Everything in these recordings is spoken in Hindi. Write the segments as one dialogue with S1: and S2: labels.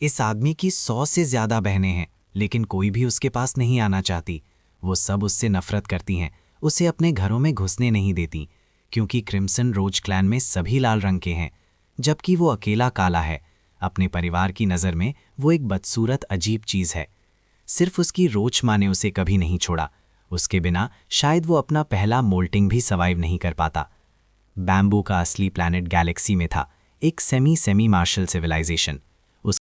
S1: इस आदमी की 100 से ज्यादा बहनें हैं, लेकिन कोई भी उसके पास नहीं आना चाहती। वो सब उससे नफरत करती हैं, उसे अपने घरों में घुसने नहीं देती, क्योंकि क्रिम्सन रोज क्लैन में सभी लाल रंग के हैं, जबकि वो अकेला काला है। अपने परिवार की नज़र में वो एक बदसूरत अजीब चीज़ है। सिर्फ उसकी रोच माँ ने उसे कभी नहीं छोड़ा। उसके बिना शायद वो अपना पहला मोल्टिंग भी सर्वाइव नहीं कर पाता। बैम्बू का असली प्लैनेट गैलेक्सी में था, एक सेमी मार्शल सिविलाइजेशन।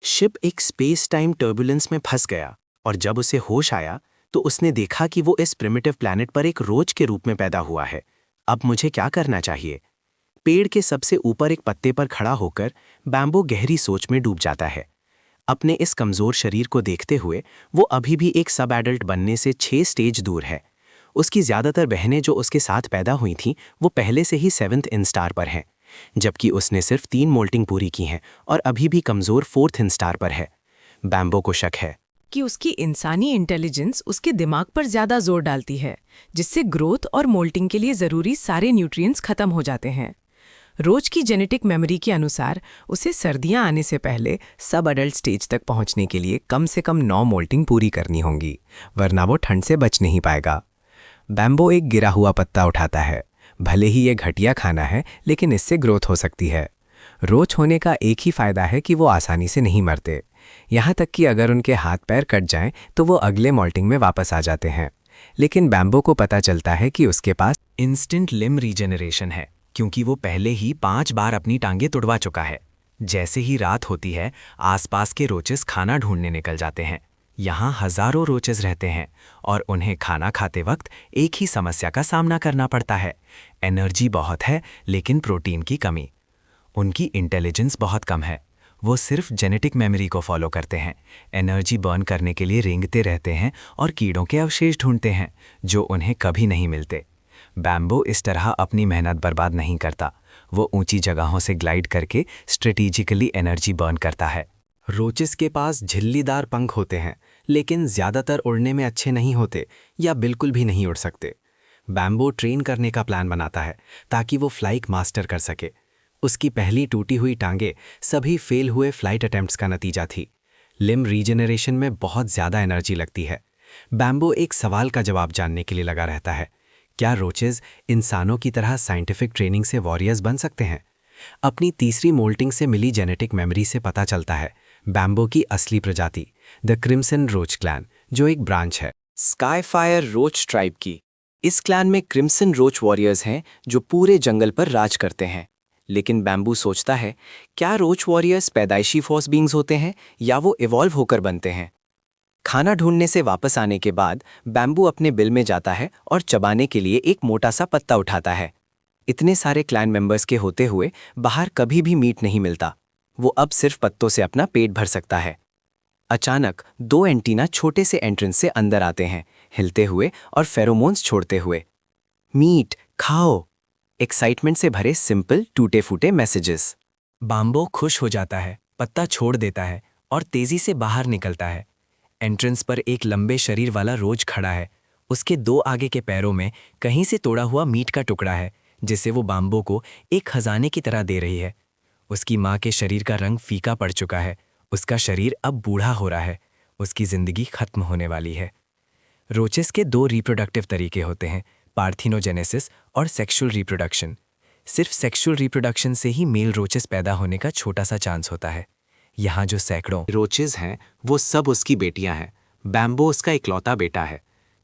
S2: शिप एक स्पेस टाइम टर्बुलेंस में फंस गया और जब उसे होश आया तो उसने देखा कि वो इस प्रिमिटिव प्लैनेट पर एक रोज के रूप में पैदा हुआ है। अब मुझे क्या करना चाहिए? पेड़ के सबसे ऊपर एक पत्ते पर खड़ा होकर बैम्बो गहरी सोच में डूब जाता है। अपने इस कमजोर शरीर को देखते हुए वो अभी भी एक सब एडल्ट बनने से 6 स्टेज दूर है। उसकी ज्यादातर बहनें जो उसके साथ पैदा हुई थीं वो पहले से ही 7th इन स्टार पर हैं, जबकि उसने सिर्फ 3 मोल्टिंग पूरी की हैं और अभी भी कमजोर 4th इन स्टार पर है। बैम्बो को शक है
S3: कि उसकी इंसानी इंटेलिजेंस उसके दिमाग पर ज्यादा जोर डालती है, जिससे ग्रोथ और मोल्टिंग के लिए जरूरी सारे न्यूट्रिएंट्स खत्म हो जाते हैं। रोज की जेनेटिक मेमोरी के अनुसार उसे सर्दियां आने से पहले सब अडल्ट स्टेज तक पहुंचने के लिए कम से कम 9 मोल्टिंग पूरी करनी होंगी, वरना वो ठंड से बच नहीं पाएगा। बैम्बो एक गिरा हुआ पत्ता उठाता है। भले ही ये घटिया खाना है, लेकिन इससे ग्रोथ हो सकती है। रोच होने का एक ही फायदा है कि वो आसानी से नहीं मरते। यहाँ तक कि अगर उनके हाथ पैर कट जाएं तो वो अगले मोल्टिंग में वापस आ जाते हैं। लेकिन बैम्बो को पता चलता है कि उसके पास
S2: इंस्टेंट लिम्ब रीजेनरेशन है, क्योंकि वो पहले ही 5 बार अपनी टांगें तुड़वा चुका है। जैसे ही रात होती है, आसपास के रोचेस खाना ढूंढने निकल जाते हैं। यहाँ हजारों रोचेस रहते हैं और उन्हें खाना खाते वक्त एक ही समस्या का सामना करना पड़ता है। एनर्जी बहुत है, लेकिन प्रोटीन की कमी। उनकी इंटेलिजेंस बहुत कम है। वो सिर्फ जेनेटिक मेमोरी को फॉलो करते हैं, एनर्जी बर्न करने के लिए रेंगते रहते हैं और कीड़ों के अवशेष ढूंढते हैं जो उन्हें कभी नहीं मिलते। बैम्बो इस तरह अपनी मेहनत बर्बाद नहीं करता। वो ऊंची जगहों से ग्लाइड करके स्ट्रेटेजिकली एनर्जी बर्न करता है।
S1: रोचेस के पास झिल्लीदार पंख होते हैं, लेकिन ज्यादातर उड़ने में अच्छे नहीं होते या बिल्कुल भी नहीं उड़ सकते। बैम्बो ट्रेन करने का प्लान बनाता है ताकि वो फ्लाइट मास्टर कर सके। उसकी पहली टूटी हुई टांगें सभी फेल हुए फ्लाइट अटेम्प्ट्स का नतीजा थी। लिम्ब रीजेनरेशन में बहुत ज्यादा एनर्जी लगती है। बैम्बो एक सवाल का जवाब जानने के लिए लगा रहता है, क्या रोचेस इंसानों की तरह साइंटिफिक ट्रेनिंग से वॉरियर्स बन सकते हैं? अपनी तीसरी मोल्टिंग से मिली जेनेटिक मेमोरी से पता चलता है बैम्बो की असली प्रजाति द क्रिम्सन रोच क्लैन, जो एक ब्रांच है
S2: स्काईफायर रोच ट्राइब की। इस क्लैन में क्रिम्सन रोच वॉरियर्स हैं जो पूरे जंगल पर राज करते हैं। लेकिन बैम्बू सोचता है, क्या रोच वॉरियर्स पैदाइशी फॉर्स बींग्स होते हैं या वो इवॉल्व होकर बनते हैं? खाना ढूंढने से वापस आने के बाद बैम्बू अपने बिल में जाता है और चबाने के लिए एक मोटा सा पत्ता उठाता है। इतने सारे क्लैन मेंबर्स के होते हुए बाहर कभी भी मीट नहीं मिलता। वो अब सिर्फ पत्तों से अपना पेट भर सकता है। अचानक 2 एंटीना छोटे से एंट्रेंस से अंदर आते हैं, हिलते हुए और फेरोमोन्स छोड़ते हुए। मीट खाओ, एक्साइटमेंट से भरे सिंपल टूटे फूटे मैसेजेस।
S1: बैम्बो खुश हो जाता है, पत्ता छोड़ देता है और तेजी से बाहर निकलता है। एंट्रेंस पर एक लंबे शरीर वाला रोज खड़ा है। उसके 2 आगे के पैरों में कहीं से तोड़ा हुआ मीट का टुकड़ा है, जिसे वो बैम्बो को एक खजाने की तरह दे रही है। उसकी माँ के शरीर का रंग फीका पड़ चुका है। उसका शरीर अब बूढ़ा हो रहा है। उसकी जिंदगी खत्म होने वाली है। रोचेस के 2 रिप्रोडक्टिव तरीके होते हैं, पार्थिनोजेनेसिस और सेक्सुअल रिप्रोडक्शन। सिर्फ सेक्सुअल रिप्रोडक्शन से ही मेल रोचेस पैदा होने का छोटा सा चांस होता है। यहाँ जो सैकड़ों
S2: रोचेस हैं वो सब उसकी बेटियां हैं। बैम्बो उसका इकलौता बेटा है।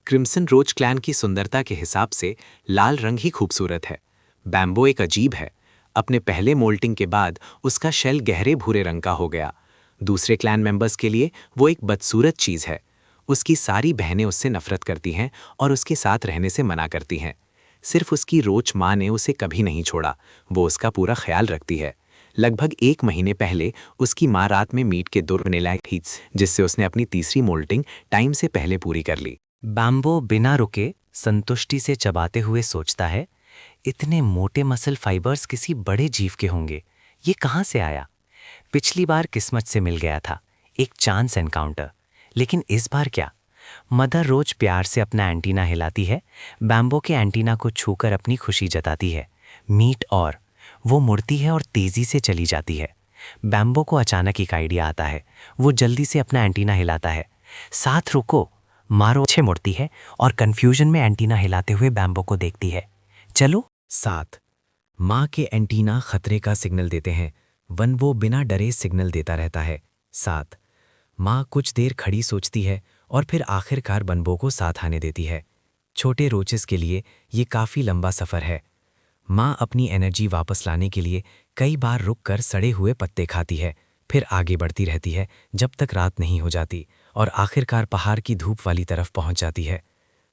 S2: क्रिम्सन रोच क्लैन की सुंदरता के हिसाब से लाल रंग ही खूबसूरत है। बैम्बो एक अजीब है। अपने पहले मोल्टिंग के बाद उसका शेल गहरे भूरे रंग का हो गया। दूसरे क्लैन मेंबर्स के लिए वो एक बदसूरत चीज़ है। उसकी सारी बहनें उससे नफरत करती हैं और उसके साथ रहने से मना करती हैं। सिर्फ उसकी रोच माँ ने उसे कभी नहीं छोड़ा। वो उसका पूरा ख्याल रखती है। लगभग 1 महीने पहले उसकी माँ रात में मीट के 2 वनीला थी, जिससे उसने अपनी तीसरी मोल्टिंग टाइम से पहले पूरी कर ली।
S1: बैम्बो बिना रुके संतुष्टि से चबाते हुए सोचता है, इतने मोटे मसल फाइबर्स किसी बड़े जीव के होंगे, ये कहाँ से आया? पिछली बार किस्मत से मिल गया था, एक चांस एनकाउंटर, लेकिन इस बार क्या? मदर रोज प्यार से अपना एंटीना हिलाती है, बैम्बो के एंटीना को छूकर अपनी खुशी जताती है। मीट और वो मुड़ती है और तेजी से चली जाती है।
S4: बैम्बो को अचानक एक आइडिया आता है। वो जल्दी से अपना एंटीना हिलाता है। साथ रुको, मारो पीछे मुड़ती है और कंफ्यूजन में एंटीना हिलाते हुए बैम्बो को देखती है। चलो।
S2: 7 माँ के एंटीना खतरे का सिग्नल देते हैं। वो बिना डरे सिग्नल देता रहता है। 7 माँ कुछ देर खड़ी सोचती है और फिर आखिरकार बनबो को साथ आने देती है। छोटे रोचेस के लिए ये काफ़ी लंबा सफ़र है। माँ अपनी एनर्जी वापस लाने के लिए कई बार रुककर सड़े हुए पत्ते खाती है, फिर आगे बढ़ती रहती है जब तक रात नहीं हो जाती और आखिरकार पहाड़ की धूप वाली तरफ पहुंच जाती है।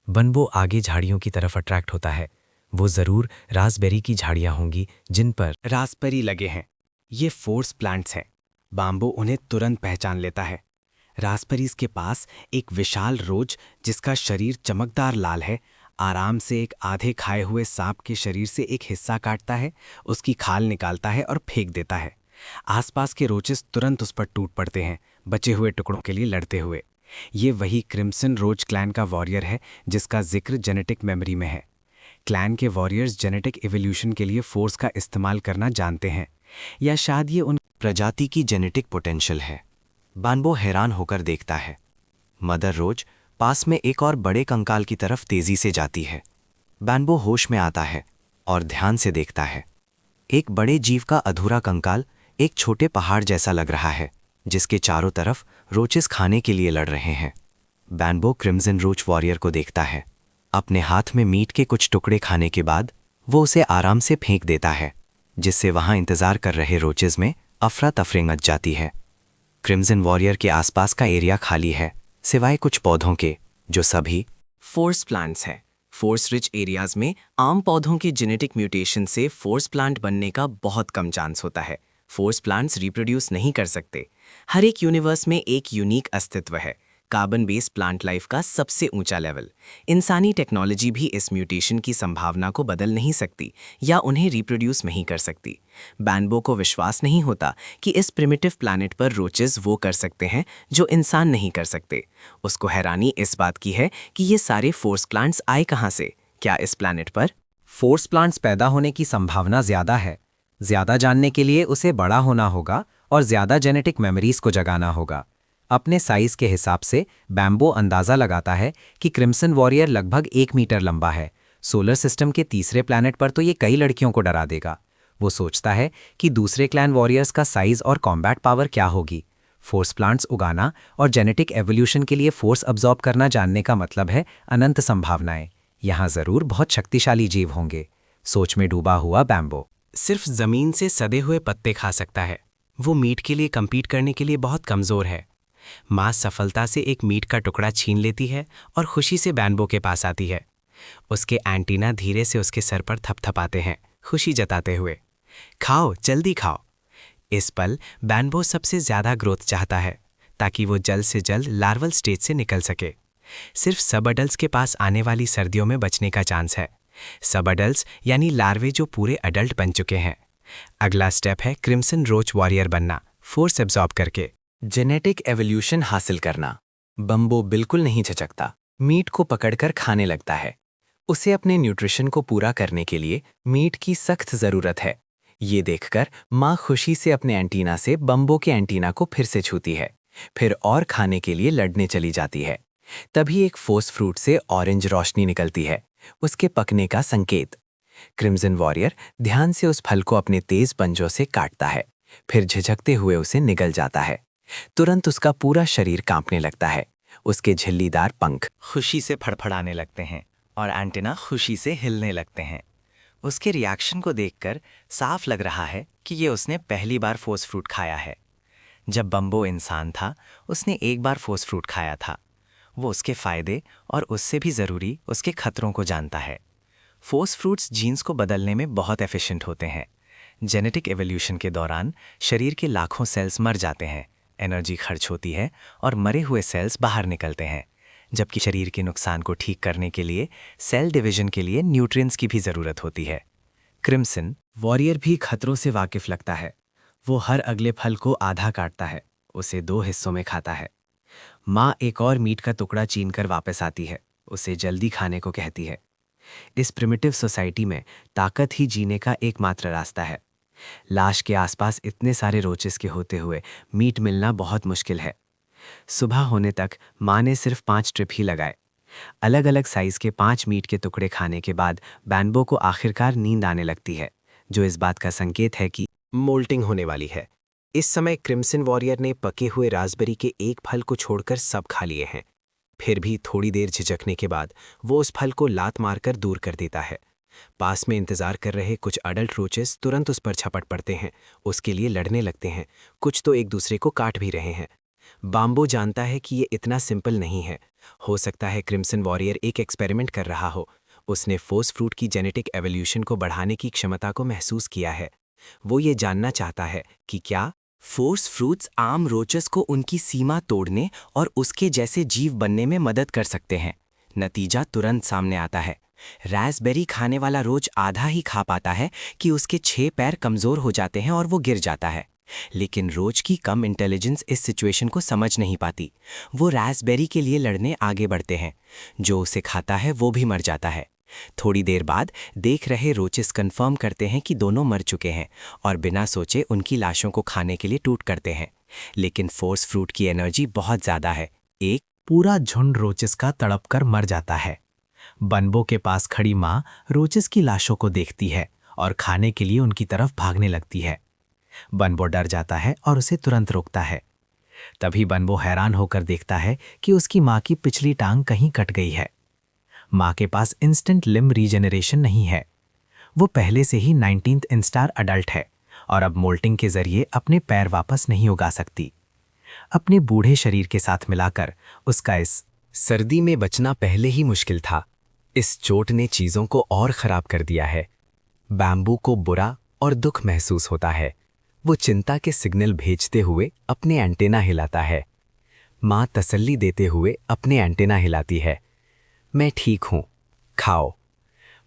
S2: बनबो आगे झाड़ियों की तरफ अट्रैक्ट होता है। वो ज़रूर रास्पबेरी की झाड़ियाँ होंगी जिन पर रास्पबेरी लगे हैं। ये फोर्स प्लांट्स हैं। बाम्बो उन्हें तुरंत पहचान लेता है। रास्पबेरीज के पास एक विशाल रोज जिसका शरीर चमकदार लाल है, आराम से एक आधे खाए हुए सांप के शरीर से एक हिस्सा काटता है, उसकी खाल निकालता है और फेंक देता है। आसपास के रोचेस तुरंत उस पर टूट पड़ते हैं, बचे हुए टुकड़ों के लिए लड़ते हुए। ये वही क्रिम्सन रोज क्लैन का वॉरियर है जिसका जिक्र जेनेटिक मेमोरी में है। क्लैन के वॉरियर्स जेनेटिक इवोल्यूशन के लिए फोर्स का इस्तेमाल करना जानते हैं, या शायद ये उन
S1: प्रजाति की जेनेटिक पोटेंशियल है। बाम्बो हैरान होकर देखता है। मदर रोज पास में एक और बड़े कंकाल की तरफ तेजी से जाती है। बाम्बो होश में आता है और ध्यान से देखता है। एक बड़े जीव का अधूरा कंकाल एक छोटे पहाड़ जैसा लग रहा है जिसके चारों तरफ रोचेस खाने के लिए लड़ रहे हैं। बाम्बो क्रिम्सन रोच वॉरियर को देखता है। अपने हाथ में मीट के कुछ टुकड़े खाने के बाद वो उसे आराम से फेंक देता है, जिससे वहां इंतजार कर रहे रोचेस में अफरा तफरी मच जाती है। क्रिम्सन वॉरियर के आसपास का एरिया खाली है, सिवाय कुछ पौधों के जो सभी
S2: फोर्स प्लांट्स हैं। फोर्स रिच एरियाज में आम पौधों के जेनेटिक म्यूटेशन से फोर्स प्लांट बनने का बहुत कम चांस होता है। फोर्स प्लांट्स रिप्रोड्यूस नहीं कर सकते। हर एक यूनिवर्स में एक यूनिक अस्तित्व है। कार्बन बेस्ड प्लांट लाइफ का सबसे ऊंचा लेवल। इंसानी टेक्नोलॉजी भी इस म्यूटेशन की संभावना को बदल नहीं सकती या उन्हें रिप्रोड्यूस नहीं कर सकती। बाम्बो को विश्वास नहीं होता कि इस प्रिमिटिव प्लैनेट पर रोचेस वो कर सकते हैं जो इंसान नहीं कर सकते। उसको हैरानी इस बात की है कि ये सारे फोर्स प्लांट्स आए कहाँ से। क्या इस प्लैनेट पर
S5: फोर्स प्लांट्स पैदा होने की संभावना ज्यादा है। ज्यादा जानने के लिए उसे बड़ा होना होगा और ज्यादा जेनेटिक मेमोरीज को जगाना होगा। अपने साइज के हिसाब से बाम्बो अंदाजा लगाता है कि क्रिम्सन वॉरियर लगभग 1 मीटर लंबा है। सोलर सिस्टम के तीसरे प्लैनेट पर तो ये कई लड़कियों को डरा देगा। वो सोचता है कि दूसरे क्लैन वॉरियर्स का साइज और कॉम्बैट पावर क्या होगी। फोर्स प्लांट्स उगाना और जेनेटिक एवोल्यूशन के लिए फोर्स अब्जॉर्ब करना जानने का मतलब है अनंत संभावनाएं। यहाँ जरूर बहुत शक्तिशाली जीव होंगे। सोच में डूबा हुआ बाम्बो
S4: सिर्फ जमीन से सदे हुए पत्ते खा सकता है। वो मीट के लिए कम्पीट करने के लिए बहुत कमज़ोर है। माँ सफलता से एक मीट का टुकड़ा छीन लेती है और खुशी से बाम्बो के पास आती है। उसके एंटीना धीरे से उसके सर पर थपथपाते हैं, खुशी जताते हुए। खाओ, जल्दी खाओ। इस पल बाम्बो सबसे ज़्यादा ग्रोथ चाहता है ताकि वो जल्द से जल्द लार्वल स्टेज से निकल सके। सिर्फ सब अडल्ट्स के पास आने वाली सर्दियों में बचने का चांस है। सब अडल्ट्स यानी लार्वे जो पूरे अडल्ट बन चुके हैं। अगला स्टेप है क्रिम्सन रोच वॉरियर बनना, फोर्स एब्जॉर्ब करके।
S2: जेनेटिक एवोल्यूशन हासिल करना। बम्बो बिल्कुल नहीं झिझकता। मीट को पकड़कर खाने लगता है। उसे अपने न्यूट्रिशन को पूरा करने के लिए मीट की सख्त ज़रूरत है। ये देखकर माँ खुशी से अपने एंटीना से बम्बो के एंटीना को फिर से छूती है, फिर और खाने के लिए लड़ने चली जाती है। तभी एक फोर्स फ्रूट से ऑरेंज रोशनी निकलती है, उसके पकने का संकेत। क्रिम्सन वॉरियर ध्यान से उस फल को अपने तेज पंजों से काटता है, फिर झिझकते हुए उसे निगल जाता है। तुरंत उसका पूरा शरीर कांपने लगता है। उसके झिल्लीदार पंख
S6: खुशी से फड़फड़ाने लगते हैं और एंटेना खुशी से हिलने लगते हैं। उसके रिएक्शन को देखकर साफ लग रहा है कि ये उसने पहली बार फोर्स फ्रूट खाया है। जब बम्बो इंसान था, उसने एक बार फोर्स फ्रूट खाया था। वो उसके फ़ायदे और उससे भी ज़रूरी उसके खतरों को जानता है। फोर्स फ्रूट्स जीन्स को बदलने में बहुत एफिशिएंट होते हैं। जेनेटिक एवोल्यूशन के दौरान शरीर के लाखों सेल्स मर जाते हैं, एनर्जी खर्च होती है और मरे हुए सेल्स बाहर निकलते हैं, जबकि शरीर के नुकसान को ठीक करने के लिए सेल डिवीजन के लिए न्यूट्रिएंट्स की भी ज़रूरत होती है।
S2: क्रिम्सन वॉरियर भी खतरों से वाकिफ लगता है। वो हर अगले फल को आधा काटता है, उसे 2 हिस्सों में खाता है। माँ एक और मीट का टुकड़ा छीनकर वापस आती है, उसे जल्दी खाने को कहती है। इस प्रिमिटिव सोसाइटी में ताकत ही जीने का एकमात्र रास्ता है। लाश के आसपास इतने सारे रोचेस के होते हुए मीट मिलना बहुत मुश्किल है। सुबह होने तक माँ ने सिर्फ 5 ट्रिप ही लगाए। अलग अलग साइज के 5 मीट के टुकड़े खाने के बाद बैंबो को आखिरकार नींद आने लगती है, जो इस बात का संकेत है कि
S4: मोल्टिंग होने वाली है। इस समय क्रिम्सन वॉरियर ने पके हुए रास्पबेरी के एक फल को छोड़कर सब खा लिए हैं। फिर भी थोड़ी देर झिझकने के बाद वो उस फल को लात मारकर दूर कर देता है। पास में इंतजार कर रहे कुछ अडल्ट रोचेस तुरंत उस पर झपट पड़ते हैं, उसके लिए लड़ने लगते हैं। कुछ तो एक दूसरे को काट भी रहे हैं। बाम्बो जानता है कि ये इतना सिंपल नहीं है। हो सकता है क्रिम्सन वॉरियर एक एक्सपेरिमेंट कर रहा हो। उसने फोर्स फ्रूट की जेनेटिक एवोल्यूशन को बढ़ाने की क्षमता को महसूस किया है। वो ये जानना चाहता है कि क्या
S2: फोर्स फ्रूट्स आम रोचस को उनकी सीमा तोड़ने और उसके जैसे जीव बनने में मदद कर सकते हैं। नतीजा तुरंत सामने आता है। रास्पबेरी खाने वाला रोच आधा ही खा पाता है कि उसके 6 पैर कमजोर हो जाते हैं और वो गिर जाता है। लेकिन रोच की कम इंटेलिजेंस इस सिचुएशन को समझ नहीं पाती। वो रास्पबेरी के लिए लड़ने आगे बढ़ते हैं। जो उसे खाता है वो भी मर जाता है। थोड़ी देर बाद देख रहे रोचेस कंफर्म करते हैं कि दोनों मर चुके हैं और बिना सोचे उनकी लाशों को खाने के लिए टूट करते हैं। लेकिन फोर्स फ्रूट की एनर्जी बहुत ज़्यादा है। एक
S1: पूरा झुंड रोचेस का तड़प कर मर जाता है। बनबो के पास खड़ी माँ रोचेस की लाशों को देखती है और खाने के लिए उनकी तरफ भागने लगती है। बनबो डर जाता है और उसे तुरंत रोकता है। तभी बनबो हैरान होकर देखता है कि उसकी माँ की पिछली टांग कहीं कट गई है। माँ के पास इंस्टेंट लिम्ब रीजेनरेशन नहीं है। वो पहले से ही 19th इंस्टार अडल्ट है और अब मोल्टिंग के जरिए अपने पैर वापस नहीं उगा सकती। अपने बूढ़े शरीर के साथ मिलाकर उसका इस सर्दी में बचना पहले ही मुश्किल था। इस चोट ने चीजों को और खराब कर दिया है। बैम्बू को बुरा और दुख महसूस होता है। वो चिंता के सिग्नल भेजते हुए अपने एंटेना हिलाता है। माँ तसल्ली देते हुए अपने एंटेना हिलाती है। मैं ठीक हूं, खाओ।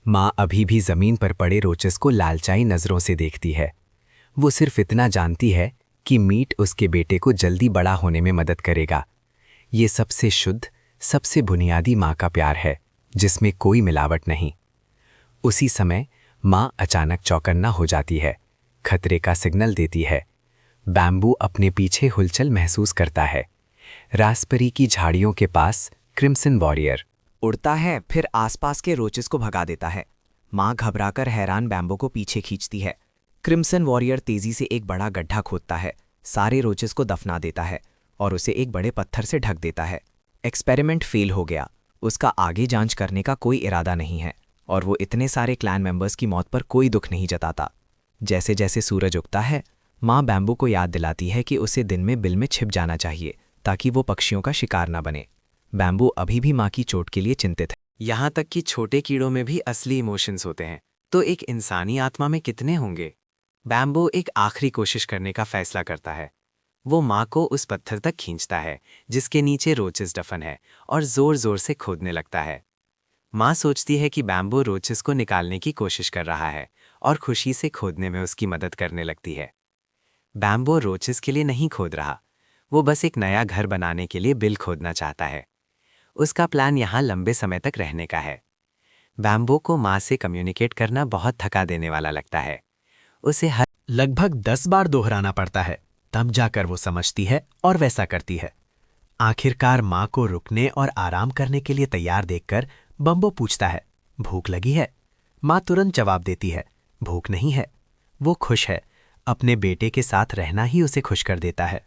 S1: माँ अभी भी जमीन पर पड़े रोचेस को लालचाई नजरों से देखती है। वो सिर्फ इतना जानती है कि मीट उसके बेटे को जल्दी बड़ा होने में मदद करेगा। ये सबसे शुद्ध, सबसे बुनियादी माँ का प्यार है, जिसमें कोई मिलावट नहीं। उसी समय माँ अचानक चौकन्ना हो जाती है, खतरे का सिग्नल देती है। बैम्बू अपने पीछे हुलचल महसूस करता है। रास्पबेरी की झाड़ियों के पास क्रिम्सन वॉरियर
S2: उड़ता है, फिर आसपास के रोचेस को भगा देता है। माँ घबराकर हैरान बैम्बो को पीछे खींचती है। क्रिम्सन वॉरियर तेजी से एक बड़ा गड्ढा खोदता है, सारे रोचेस को दफना देता है और उसे एक बड़े पत्थर से ढक देता है। एक्सपेरिमेंट फेल हो गया। उसका आगे जांच करने का कोई इरादा नहीं है और वो इतने सारे क्लैन मेंबर्स की मौत पर कोई दुख नहीं जताता। जैसे जैसे सूरज उगता है, माँ बैम्बू को याद दिलाती है कि उसे दिन में बिल में छिप जाना चाहिए ताकि वो पक्षियों का शिकार न बने। बैम्बू अभी भी माँ की चोट के लिए चिंतित है।
S1: यहाँ तक कि छोटे कीड़ों में भी असली इमोशंस होते हैं, तो एक इंसानी आत्मा में कितने होंगे। बैम्बो एक आखिरी कोशिश करने का फैसला करता है। वो माँ को उस पत्थर तक खींचता है जिसके नीचे रोचेस दफन है और जोर जोर से खोदने लगता है। माँ सोचती है कि बैम्बो रोचेस को निकालने की कोशिश कर रहा है और खुशी से खोदने में उसकी मदद करने लगती है। बैम्बो रोचेस के लिए नहीं खोद रहा, वो बस एक नया घर बनाने के लिए बिल खोदना चाहता है। उसका प्लान यहाँ लंबे समय तक रहने का है। बैम्बो को माँ से कम्युनिकेट करना बहुत थका देने वाला लगता है। उसे हर लगभग 10 बार दोहराना पड़ता है, तब जाकर वो समझती है और वैसा करती है। आखिरकार माँ को रुकने और आराम करने के लिए तैयार देखकर बम्बो पूछता है, भूख लगी है? माँ तुरंत जवाब देती है, भूख नहीं है। वो खुश है। अपने बेटे के साथ रहना ही उसे खुश कर देता है।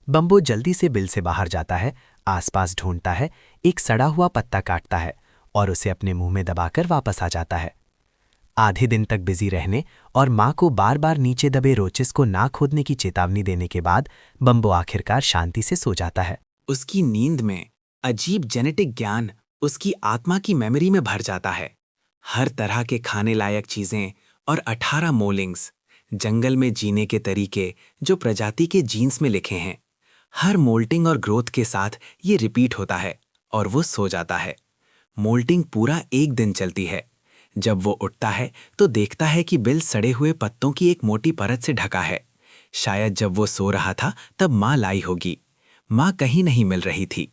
S1: बम्बो जल्दी से बिल से बाहर जाता है, आसपास ढूंढता है, एक सड़ा हुआ पत्ता काटता है और उसे अपने मुंह में दबाकर वापस आ जाता है। आधे दिन तक बिजी रहने और माँ को बार बार नीचे दबे रोचेस को ना खोदने की चेतावनी देने के बाद बम्बो आखिरकार शांति से सो जाता है। उसकी नींद में अजीब जेनेटिक ज्ञान उसकी आत्मा की मेमोरी में भर जाता है। हर तरह के खाने लायक चीजें और 18 मोलिंग्स, जंगल में जीने के तरीके जो प्रजाति के जीन्स में लिखे हैं। हर मोल्टिंग और ग्रोथ के साथ ये रिपीट होता है और वो सो जाता है। मोल्टिंग पूरा 1 दिन चलती है। जब वो उठता है तो देखता है कि बिल सड़े हुए पत्तों की एक मोटी परत से ढका है। शायद जब वो सो रहा था तब माँ लाई होगी। माँ कहीं नहीं मिल रही थी।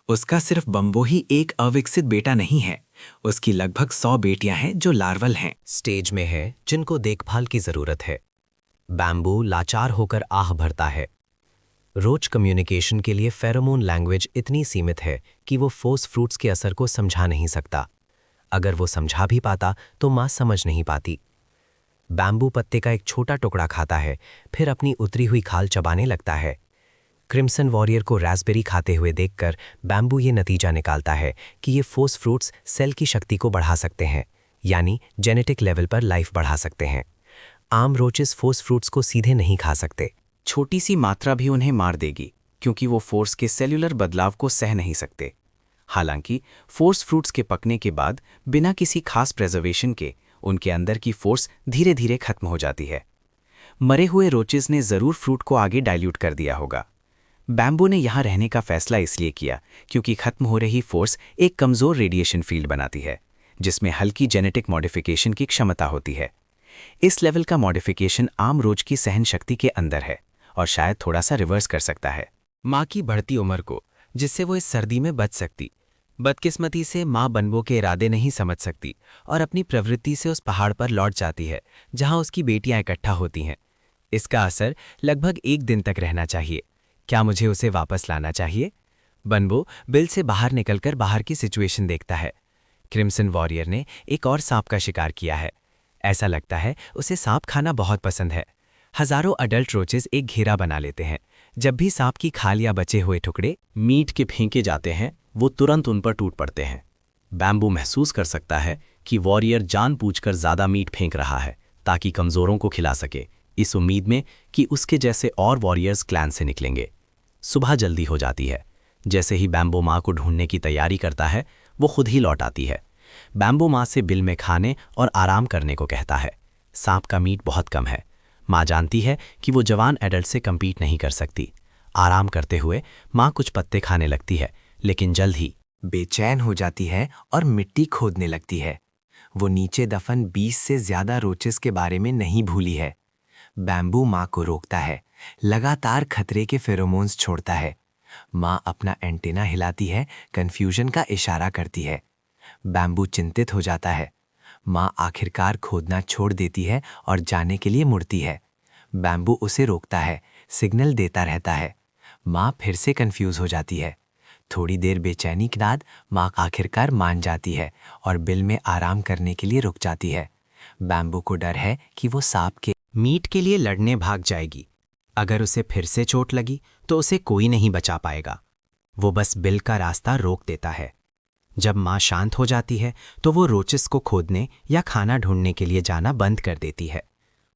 S1: उसका सिर्फ बम्बो ही एक अविकसित बेटा नहीं है, उसकी लगभग 100 बेटियां हैं जो लार्वल हैं,
S4: स्टेज में है, जिनको देखभाल की जरूरत है। बैम्बू लाचार होकर आह भरता है। रोच कम्युनिकेशन के लिए फेरोमोन लैंग्वेज इतनी सीमित है कि वो फोर्स फ्रूट्स के असर को समझा नहीं सकता। अगर वो समझा भी पाता तो माँ समझ नहीं पाती। बैम्बू पत्ते का एक छोटा टुकड़ा खाता है, फिर अपनी उतरी हुई खाल चबाने लगता है। क्रिम्सन वॉरियर को रास्पबेरी खाते हुए देखकर बैम्बू ये नतीजा निकालता है कि ये फोर्स फ्रूट्स सेल की शक्ति को बढ़ा सकते हैं, यानी जेनेटिक लेवल पर लाइफ बढ़ा सकते हैं। आम रोचेस फोर्स फ्रूट्स को सीधे नहीं खा सकते।
S2: छोटी सी मात्रा भी उन्हें मार देगी, क्योंकि वो फोर्स के सेल्यूलर बदलाव को सह नहीं सकते। हालांकि फोर्स फ्रूट्स के पकने के बाद बिना किसी खास प्रिजर्वेशन के उनके अंदर की फोर्स धीरे धीरे खत्म हो जाती है। मरे हुए रोचेस ने जरूर फ्रूट को आगे डाइल्यूट कर दिया होगा। बैम्बू ने यहाँ रहने का फैसला इसलिए किया क्योंकि खत्म हो रही फोर्स एक कमजोर रेडिएशन फील्ड बनाती है, जिसमें हल्की जेनेटिक मॉडिफिकेशन की क्षमता होती है। इस लेवल का मॉडिफिकेशन आम रोज की सहन शक्ति के अंदर है और शायद थोड़ा सा रिवर्स कर सकता है
S4: माँ की बढ़ती उम्र को, जिससे वो इस सर्दी में बच सकती। बदकिस्मती से माँ बनबो के इरादे नहीं समझ सकती और अपनी प्रवृत्ति से उस पहाड़ पर लौट जाती है जहाँ उसकी बेटियां इकट्ठा होती हैं। इसका असर लगभग 1 दिन तक रहना चाहिए। क्या मुझे उसे वापस लाना चाहिए? बनबो बिल से बाहर निकलकर बाहर की सिचुएशन देखता है। क्रिम्सन वॉरियर ने एक और सांप का शिकार किया है। ऐसा लगता है उसे सांप खाना बहुत पसंद है। हजारों अडल्ट रोचेस एक घेरा बना लेते हैं। जब भी सांप की खाल या बचे हुए टुकड़े
S7: मीट के फेंके जाते हैं, वो तुरंत उन पर टूट पड़ते हैं। बैम्बू महसूस कर सकता है कि वॉरियर जानबूझकर ज़्यादा मीट फेंक रहा है ताकि कमज़ोरों को खिला सके, इस उम्मीद में कि उसके जैसे और वॉरियर्स क्लैन से निकलेंगे। सुबह जल्दी हो जाती है। जैसे ही बैम्बू माँ को ढूंढने की तैयारी करता है, वो खुद ही लौट आती है। बैम्बू माँ से बिल में खाने और आराम करने को कहता है। सांप का मीट बहुत कम है। माँ जानती है कि वो जवान एडल्ट से कम्पीट नहीं कर सकती। आराम करते हुए माँ कुछ पत्ते खाने लगती है, लेकिन जल्द ही
S2: बेचैन हो जाती है और मिट्टी खोदने लगती है। वो नीचे दफन 20 से ज्यादा रोचेस के बारे में नहीं भूली है। बैम्बू माँ को रोकता है, लगातार खतरे के फेरोमोन्स छोड़ता है। माँ अपना एंटेना हिलाती है, कंफ्यूजन का इशारा करती है। बैम्बू चिंतित हो जाता है। माँ आखिरकार खोदना छोड़ देती है और जाने के लिए मुड़ती है। बैम्बू उसे रोकता है, सिग्नल देता रहता है। माँ फिर से कंफ्यूज हो जाती है। थोड़ी देर बेचैनी के बाद माँ आखिरकार मान जाती है और बिल में आराम करने के लिए रुक जाती है। बैम्बू को डर है कि वो सांप के
S4: मीट के लिए लड़ने भाग जाएगी। अगर उसे फिर से चोट लगी तो उसे कोई नहीं बचा पाएगा। वो बस बिल का रास्ता रोक देता है। जब माँ शांत हो जाती है तो वो रोचेस को खोदने या खाना ढूंढने के लिए जाना बंद कर देती है।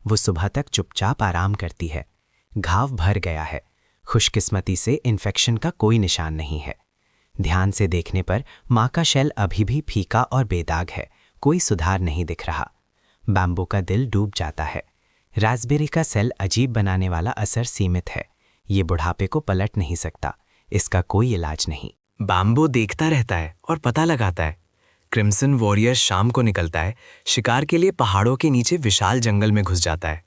S4: वो सुबह तक चुपचाप आराम करती है। घाव भर गया है। खुशकिस्मती से इन्फेक्शन का कोई निशान नहीं है। ध्यान से देखने पर माँ का शेल अभी भी फीका और बेदाग है। कोई सुधार नहीं दिख रहा। बैम्बू का दिल डूब जाता है। रास्पबेरी का सेल अजीब बनाने वाला असर सीमित है। ये बुढ़ापे को पलट नहीं सकता। इसका कोई इलाज नहीं।
S8: बैम्बू देखता रहता है और पता लगाता है। क्रिम्सन वॉरियर शाम को निकलता है, शिकार के लिए पहाड़ों के नीचे विशाल जंगल में घुस जाता है।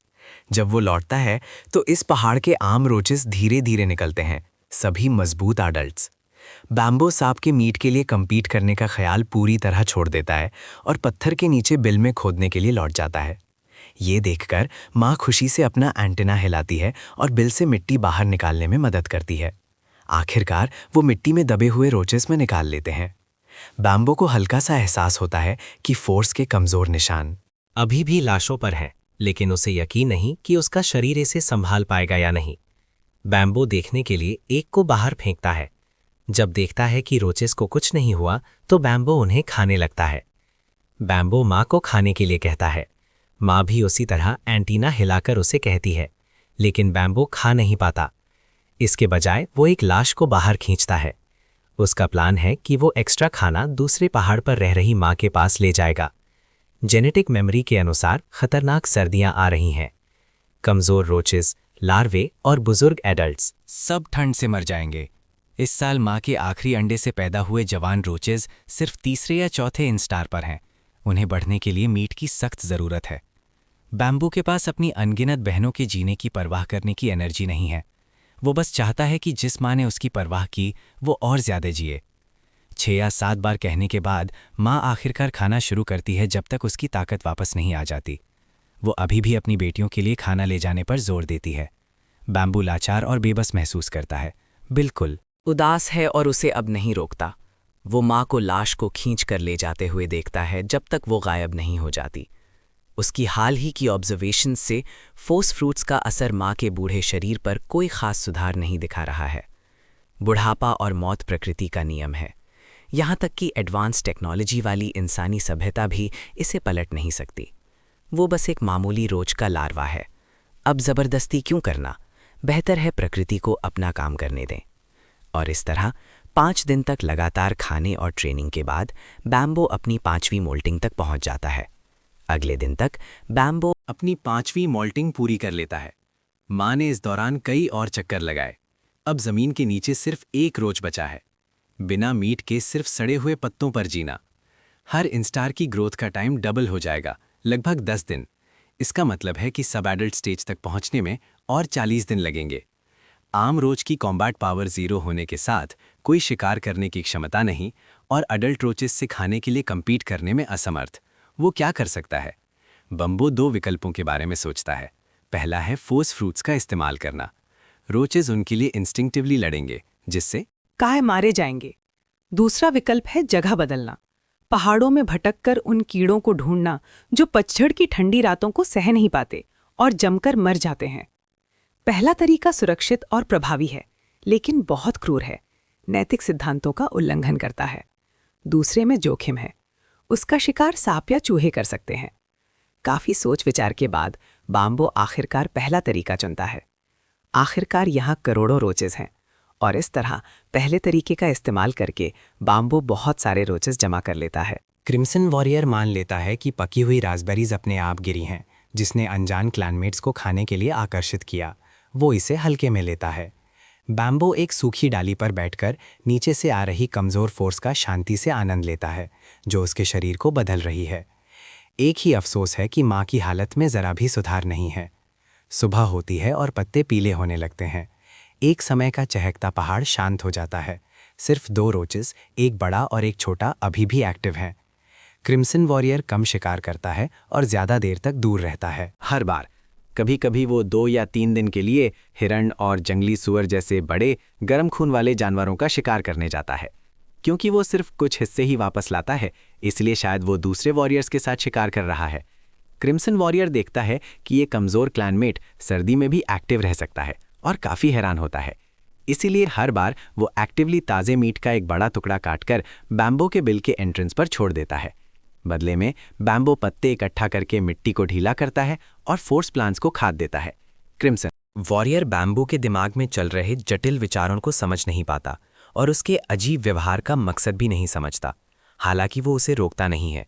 S8: जब वो लौटता है तो इस पहाड़ के आम रोचेस धीरे धीरे निकलते हैं, सभी मजबूत अडल्ट्स। बैम्बू सांप के मीट के लिए कम्पीट करने का ख्याल पूरी तरह छोड़ देता है और पत्थर के नीचे बिल में खोदने के लिए लौट जाता है। ये देखकर माँ खुशी से अपना एंटेना हिलाती है और बिल से मिट्टी बाहर निकालने में मदद करती है। आखिरकार वो मिट्टी में दबे हुए रोचेस में निकाल लेते हैं। बैम्बू को हल्का सा एहसास होता है कि फोर्स के कमजोर निशान
S4: अभी भी लाशों पर हैं, लेकिन उसे यकीन नहीं कि उसका शरीर इसे संभाल पाएगा या नहीं। बैम्बू देखने के लिए एक को बाहर फेंकता है। जब देखता है कि रोचेस को कुछ नहीं हुआ तो बैम्बू उन्हें खाने लगता है। बैम्बू माँ को खाने के लिए कहता है। माँ भी उसी तरह एंटीना हिलाकर उसे कहती है, लेकिन बैम्बू खा नहीं पाता। इसके बजाय वो एक लाश को बाहर खींचता है। उसका प्लान है कि वो एक्स्ट्रा खाना दूसरे पहाड़ पर रह रही माँ के पास ले जाएगा। जेनेटिक मेमोरी के अनुसार खतरनाक सर्दियां आ रही हैं। कमजोर रोचेस, लार्वे और बुजुर्ग एडल्ट्स
S2: सब ठंड से मर जाएंगे। इस साल माँ के आखिरी अंडे से पैदा हुए जवान रोचेस सिर्फ तीसरे या चौथे इंस्टार पर हैं। उन्हें बढ़ने के लिए मीट की सख्त ज़रूरत है। बैम्बू के पास अपनी अनगिनत बहनों के जीने की परवाह करने की एनर्जी नहीं है। वो बस चाहता है कि जिस माँ ने उसकी परवाह की वो और ज़्यादा जिए। 6 या 7 बार कहने के बाद माँ आखिरकार खाना शुरू करती है जब तक उसकी ताकत वापस नहीं आ जाती।
S1: वो अभी भी अपनी बेटियों के लिए खाना ले जाने पर जोर देती है। बैम्बू लाचार और बेबस महसूस करता है, बिल्कुल।
S2: उदास है और उसे अब नहीं रोकता। वो माँ को लाश को खींच कर ले जाते हुए देखता है जब तक वो गायब नहीं हो जाती। उसकी हाल ही की ऑब्जर्वेशन से फोर्स फ्रूट्स का असर माँ के बूढ़े शरीर पर कोई खास सुधार नहीं दिखा रहा है। बुढ़ापा और मौत प्रकृति का नियम है। यहाँ तक कि एडवांस टेक्नोलॉजी वाली इंसानी सभ्यता भी इसे पलट नहीं सकती। वो बस एक मामूली रोज का लार्वा है। अब जबरदस्ती क्यों करना, बेहतर है प्रकृति को अपना काम करने दें। और इस तरह 5 दिन तक लगातार खाने और ट्रेनिंग के बाद बैम्बो अपनी 5वीं मोल्टिंग तक पहुंच जाता है। अगले दिन तक बैम्बो
S1: अपनी 5वीं मोल्टिंग पूरी कर लेता है। माँ ने इस दौरान कई और चक्कर लगाए। अब जमीन के नीचे सिर्फ एक रोज बचा है, बिना मीट के सिर्फ सड़े हुए पत्तों पर जीना। हर इंस्टार की ग्रोथ का टाइम डबल हो जाएगा, लगभग 10 दिन। इसका मतलब है कि सब एडल्ट स्टेज तक पहुंचने में और 40 दिन लगेंगे। आम रोज की कॉम्बैट पावर 0 होने के साथ कोई शिकार करने की क्षमता नहीं और अडल्ट रोचेस से खाने के लिए कम्पीट करने में असमर्थ। वो क्या कर सकता है? बम्बो 2 विकल्पों के बारे में सोचता है। पहला है फोर्स फ्रूट्स का इस्तेमाल करना। रोचेस उनके लिए इंस्टिंक्टिवली लड़ेंगे, जिससे
S3: काहे मारे जाएंगे। दूसरा विकल्प है जगह बदलना, पहाड़ों में भटककर उन कीड़ों को ढूंढना जो पतझड़ की ठंडी रातों को सह नहीं पाते और जमकर मर जाते हैं। पहला तरीका सुरक्षित और प्रभावी है, लेकिन बहुत क्रूर है, नैतिक सिद्धांतों का उल्लंघन करता है। दूसरे में जोखिम है, उसका शिकार सांप या चूहे कर सकते हैं। काफी सोच विचार के बाद बाम्बो आखिरकार पहला तरीका चुनता है। आखिरकार यहाँ करोड़ों रोचेस हैं और इस तरह पहले तरीके का इस्तेमाल करके बाम्बो बहुत सारे रोचेस जमा कर लेता है।
S4: क्रिम्सन वॉरियर मान लेता है कि पकी हुई रास्पबेरीज अपने आप गिरी हैं, जिसने अनजान क्लैनमेट्स को खाने के लिए आकर्षित किया। वो इसे हल्के में लेता है। बैम्बो एक सूखी डाली पर बैठकर नीचे से आ रही कमज़ोर फोर्स का शांति से आनंद लेता है, जो उसके शरीर को बदल रही है। एक ही अफसोस है कि माँ की हालत में ज़रा भी सुधार नहीं है। सुबह होती है और पत्ते पीले होने लगते हैं। एक समय का चहकता पहाड़ शांत हो जाता है। सिर्फ 2 रोचेस, एक बड़ा और एक छोटा, अभी भी एक्टिव हैं। क्रिम्सन वॉरियर कम शिकार करता है और ज़्यादा देर तक दूर रहता है।
S7: हर बार कभी कभी वो 2 या 3 दिन के लिए हिरण और जंगली सुअर जैसे बड़े गर्म खून वाले जानवरों का शिकार करने जाता है। क्योंकि वो सिर्फ कुछ हिस्से ही वापस लाता है, इसलिए शायद वो दूसरे वॉरियर्स के साथ शिकार कर रहा है। क्रिम्सन वॉरियर देखता है कि ये कमज़ोर क्लैनमेट सर्दी में भी एक्टिव रह सकता है और काफ़ी हैरान होता है। इसीलिए हर बार वो एक्टिवली ताज़े मीट का एक बड़ा टुकड़ा काटकर बैम्बो के बिल के एंट्रेंस पर छोड़ देता है। बदले में बैम्बो पत्ते इकट्ठा करके मिट्टी को ढीला करता है और फोर्स प्लांट्स को खाद देता है। क्रिम्सन
S2: वॉरियर बैम्बो के दिमाग में चल रहे जटिल विचारों को समझ नहीं पाता और उसके अजीब व्यवहार का मकसद भी नहीं समझता। हालांकि वो उसे रोकता नहीं है।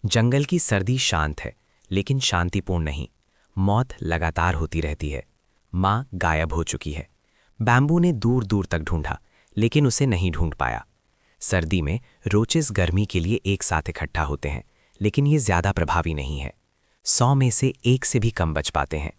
S2: जंगल की सर्दी शांत है, लेकिन शांतिपूर्ण नहीं। मौत लगातार होती रहती है। माँ गायब हो चुकी है। बैम्बू ने दूर दूर तक ढूंढा, लेकिन उसे नहीं ढूंढ पाया। सर्दी में रोचेस गर्मी के लिए एक साथ इकट्ठा होते हैं, लेकिन ये ज़्यादा प्रभावी नहीं है। 100 में से 1 से भी कम बच पाते हैं।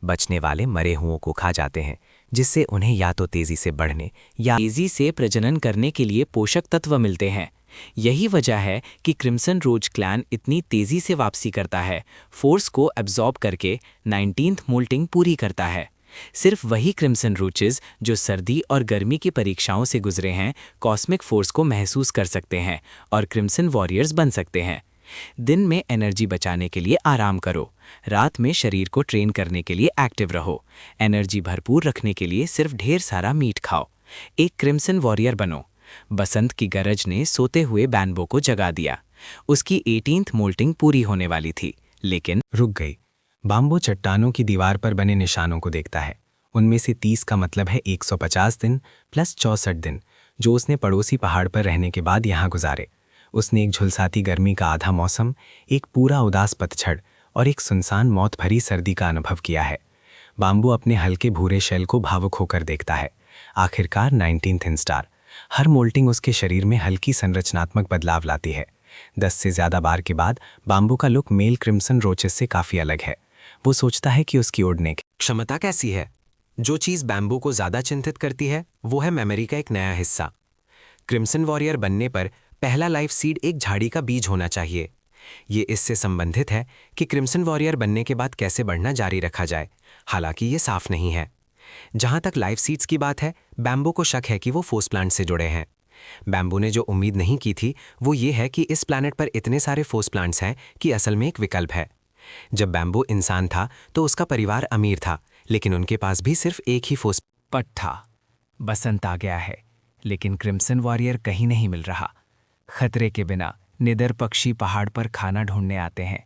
S2: बचने वाले मरे हुओं को खा जाते हैं, जिससे उन्हें या तो तेज़ी से बढ़ने या तेज़ी से प्रजनन करने के लिए पोषक तत्व मिलते हैं। यही वजह है कि क्रिम्सन रोज क्लैन इतनी तेज़ी से वापसी करता है, फोर्स को एब्जॉर्ब करके 19th मोल्टिंग पूरी करता है। सिर्फ वही क्रिम्सन रोचेस जो सर्दी और गर्मी की परीक्षाओं से गुजरे हैं, कॉस्मिक फोर्स को महसूस कर सकते हैं और क्रिम्सन वॉरियर्स बन सकते हैं। दिन में एनर्जी बचाने के लिए आराम करो, रात में शरीर को ट्रेन करने के लिए एक्टिव रहो। एनर्जी भरपूर रखने के लिए सिर्फ ढेर सारा मीट खाओ। एक क्रिम्सन वॉरियर बनो। बसंत की गरज ने सोते हुए बैम्बो को जगा दिया। उसकी 18th मोल्टिंग पूरी होने वाली थी, लेकिन
S1: रुक गई। बाम्बो चट्टानों की दीवार पर बने निशानों को देखता है। उनमें से 30 का मतलब है 150 दिन प्लस 64 दिन, जो उसने पड़ोसी पहाड़ पर रहने के बाद यहाँ गुजारे। उसने एक झुलसाती गर्मी का आधा मौसम, एक पूरा उदास पतझड़ और एक सुनसान मौत भरी सर्दी का अनुभव किया है। बाम्बो अपने हल्के भूरे शेल को भावुक होकर देखता है। आखिरकार 19th इंस्टार। हर मोल्टिंग उसके शरीर में हल्की संरचनात्मक बदलाव लाती है। 10 से ज़्यादा बार के बाद बाम्बो का लुक मेल क्रिम्सन रोचेस से काफ़ी अलग है। वो सोचता है कि उसकी उड़ने की
S8: क्षमता कैसी है। जो चीज़ बैम्बो को ज़्यादा चिंतित करती है वो है मेमोरी का एक नया हिस्सा। क्रिम्सन वॉरियर बनने पर पहला लाइफ सीड एक झाड़ी का बीज होना चाहिए।
S1: ये इससे संबंधित है कि क्रिम्सन वॉरियर बनने के बाद कैसे बढ़ना जारी रखा जाए, हालांकि ये साफ नहीं है। जहां तक लाइफ सीड्स की बात है, बैम्बू को शक है कि वो फोर्स प्लांट से जुड़े हैं। बैम्बू ने जो उम्मीद नहीं की थी वो ये है कि इस प्लैनेट पर इतने सारे फोर्स प्लांट्स हैं कि असल में एक विकल्प है। जब बैम्बू इंसान था तो उसका परिवार अमीर था, लेकिन उनके पास भी सिर्फ एक ही फोर्स
S2: पट था। बसंत आ गया है, लेकिन क्रिम्सन वॉरियर कहीं नहीं मिल रहा। खतरे के बिना निडर पक्षी पहाड़ पर खाना ढूंढने आते हैं।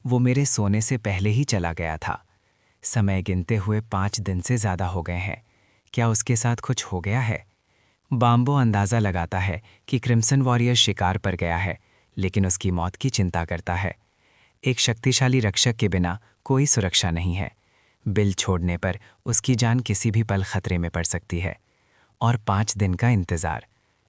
S2: वो मेरे सोने से पहले ही चला गया था। समय गिनते हुए 5 दिन से ज़्यादा हो गए हैं। क्या उसके साथ कुछ हो गया है? बाम्बो अंदाज़ा लगाता है कि क्रिम्सन वॉरियर शिकार पर गया है, लेकिन उसकी मौत की चिंता करता है। एक शक्तिशाली रक्षक के बिना कोई सुरक्षा नहीं है। बिल छोड़ने पर उसकी जान किसी भी पल खतरे में पड़ सकती है। और 5 दिन का इंतज़ार,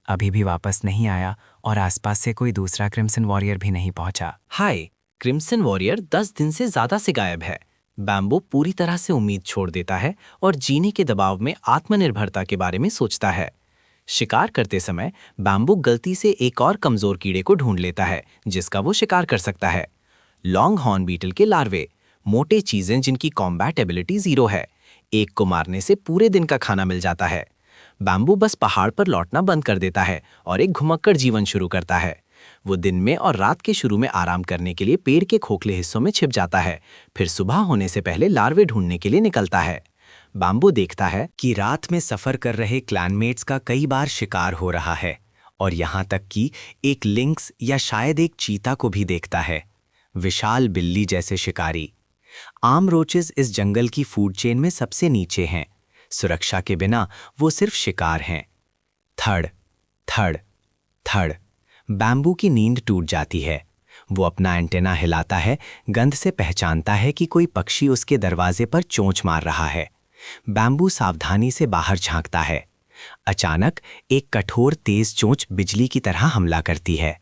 S2: अभी भी वापस नहीं आया और आसपास से कोई दूसरा क्रिम्सन वॉरियर भी नहीं पहुंचा।
S4: हाय, क्रिम्सन वॉरियर 10 दिन से ज़्यादा से गायब है। बैम्बो पूरी तरह से उम्मीद छोड़ देता है और जीने के दबाव में आत्मनिर्भरता के बारे में सोचता है। शिकार करते समय बैम्बो गलती से एक और कमज़ोर कीड़े को ढूंढ लेता है जिसका वो शिकार कर सकता है। लॉन्ग हॉर्न बीटल के लार्वे, मोटे चीज़ें जिनकी कॉम्बैट एबिलिटी 0 है। एक को मारने से पूरे दिन का खाना मिल जाता है। बैम्बू बस पहाड़ पर लौटना बंद कर देता है और एक घुमक्कड़ जीवन शुरू करता है। वो दिन में और रात के शुरू में आराम करने के लिए पेड़ के खोखले हिस्सों में छिप जाता है, फिर सुबह होने से पहले लार्वे ढूंढने के लिए निकलता है। बैम्बू देखता है कि रात में सफ़र कर रहे क्लैनमेट्स का कई बार शिकार हो रहा है और यहाँ तक कि एक लिंक्स या शायद एक चीता को भी देखता है। विशाल बिल्ली जैसे शिकारी। आम रोचेस इस जंगल की फूड चेन में सबसे नीचे हैं। सुरक्षा के बिना वो सिर्फ शिकार हैं। थड़ थड़ थड़। बैम्बू की नींद टूट जाती है। वो अपना एंटेना हिलाता है, गंध से पहचानता है कि कोई पक्षी उसके दरवाजे पर चोंच मार रहा है। बैम्बू सावधानी से बाहर झांकता है। अचानक एक कठोर तेज चोंच बिजली की तरह हमला करती है।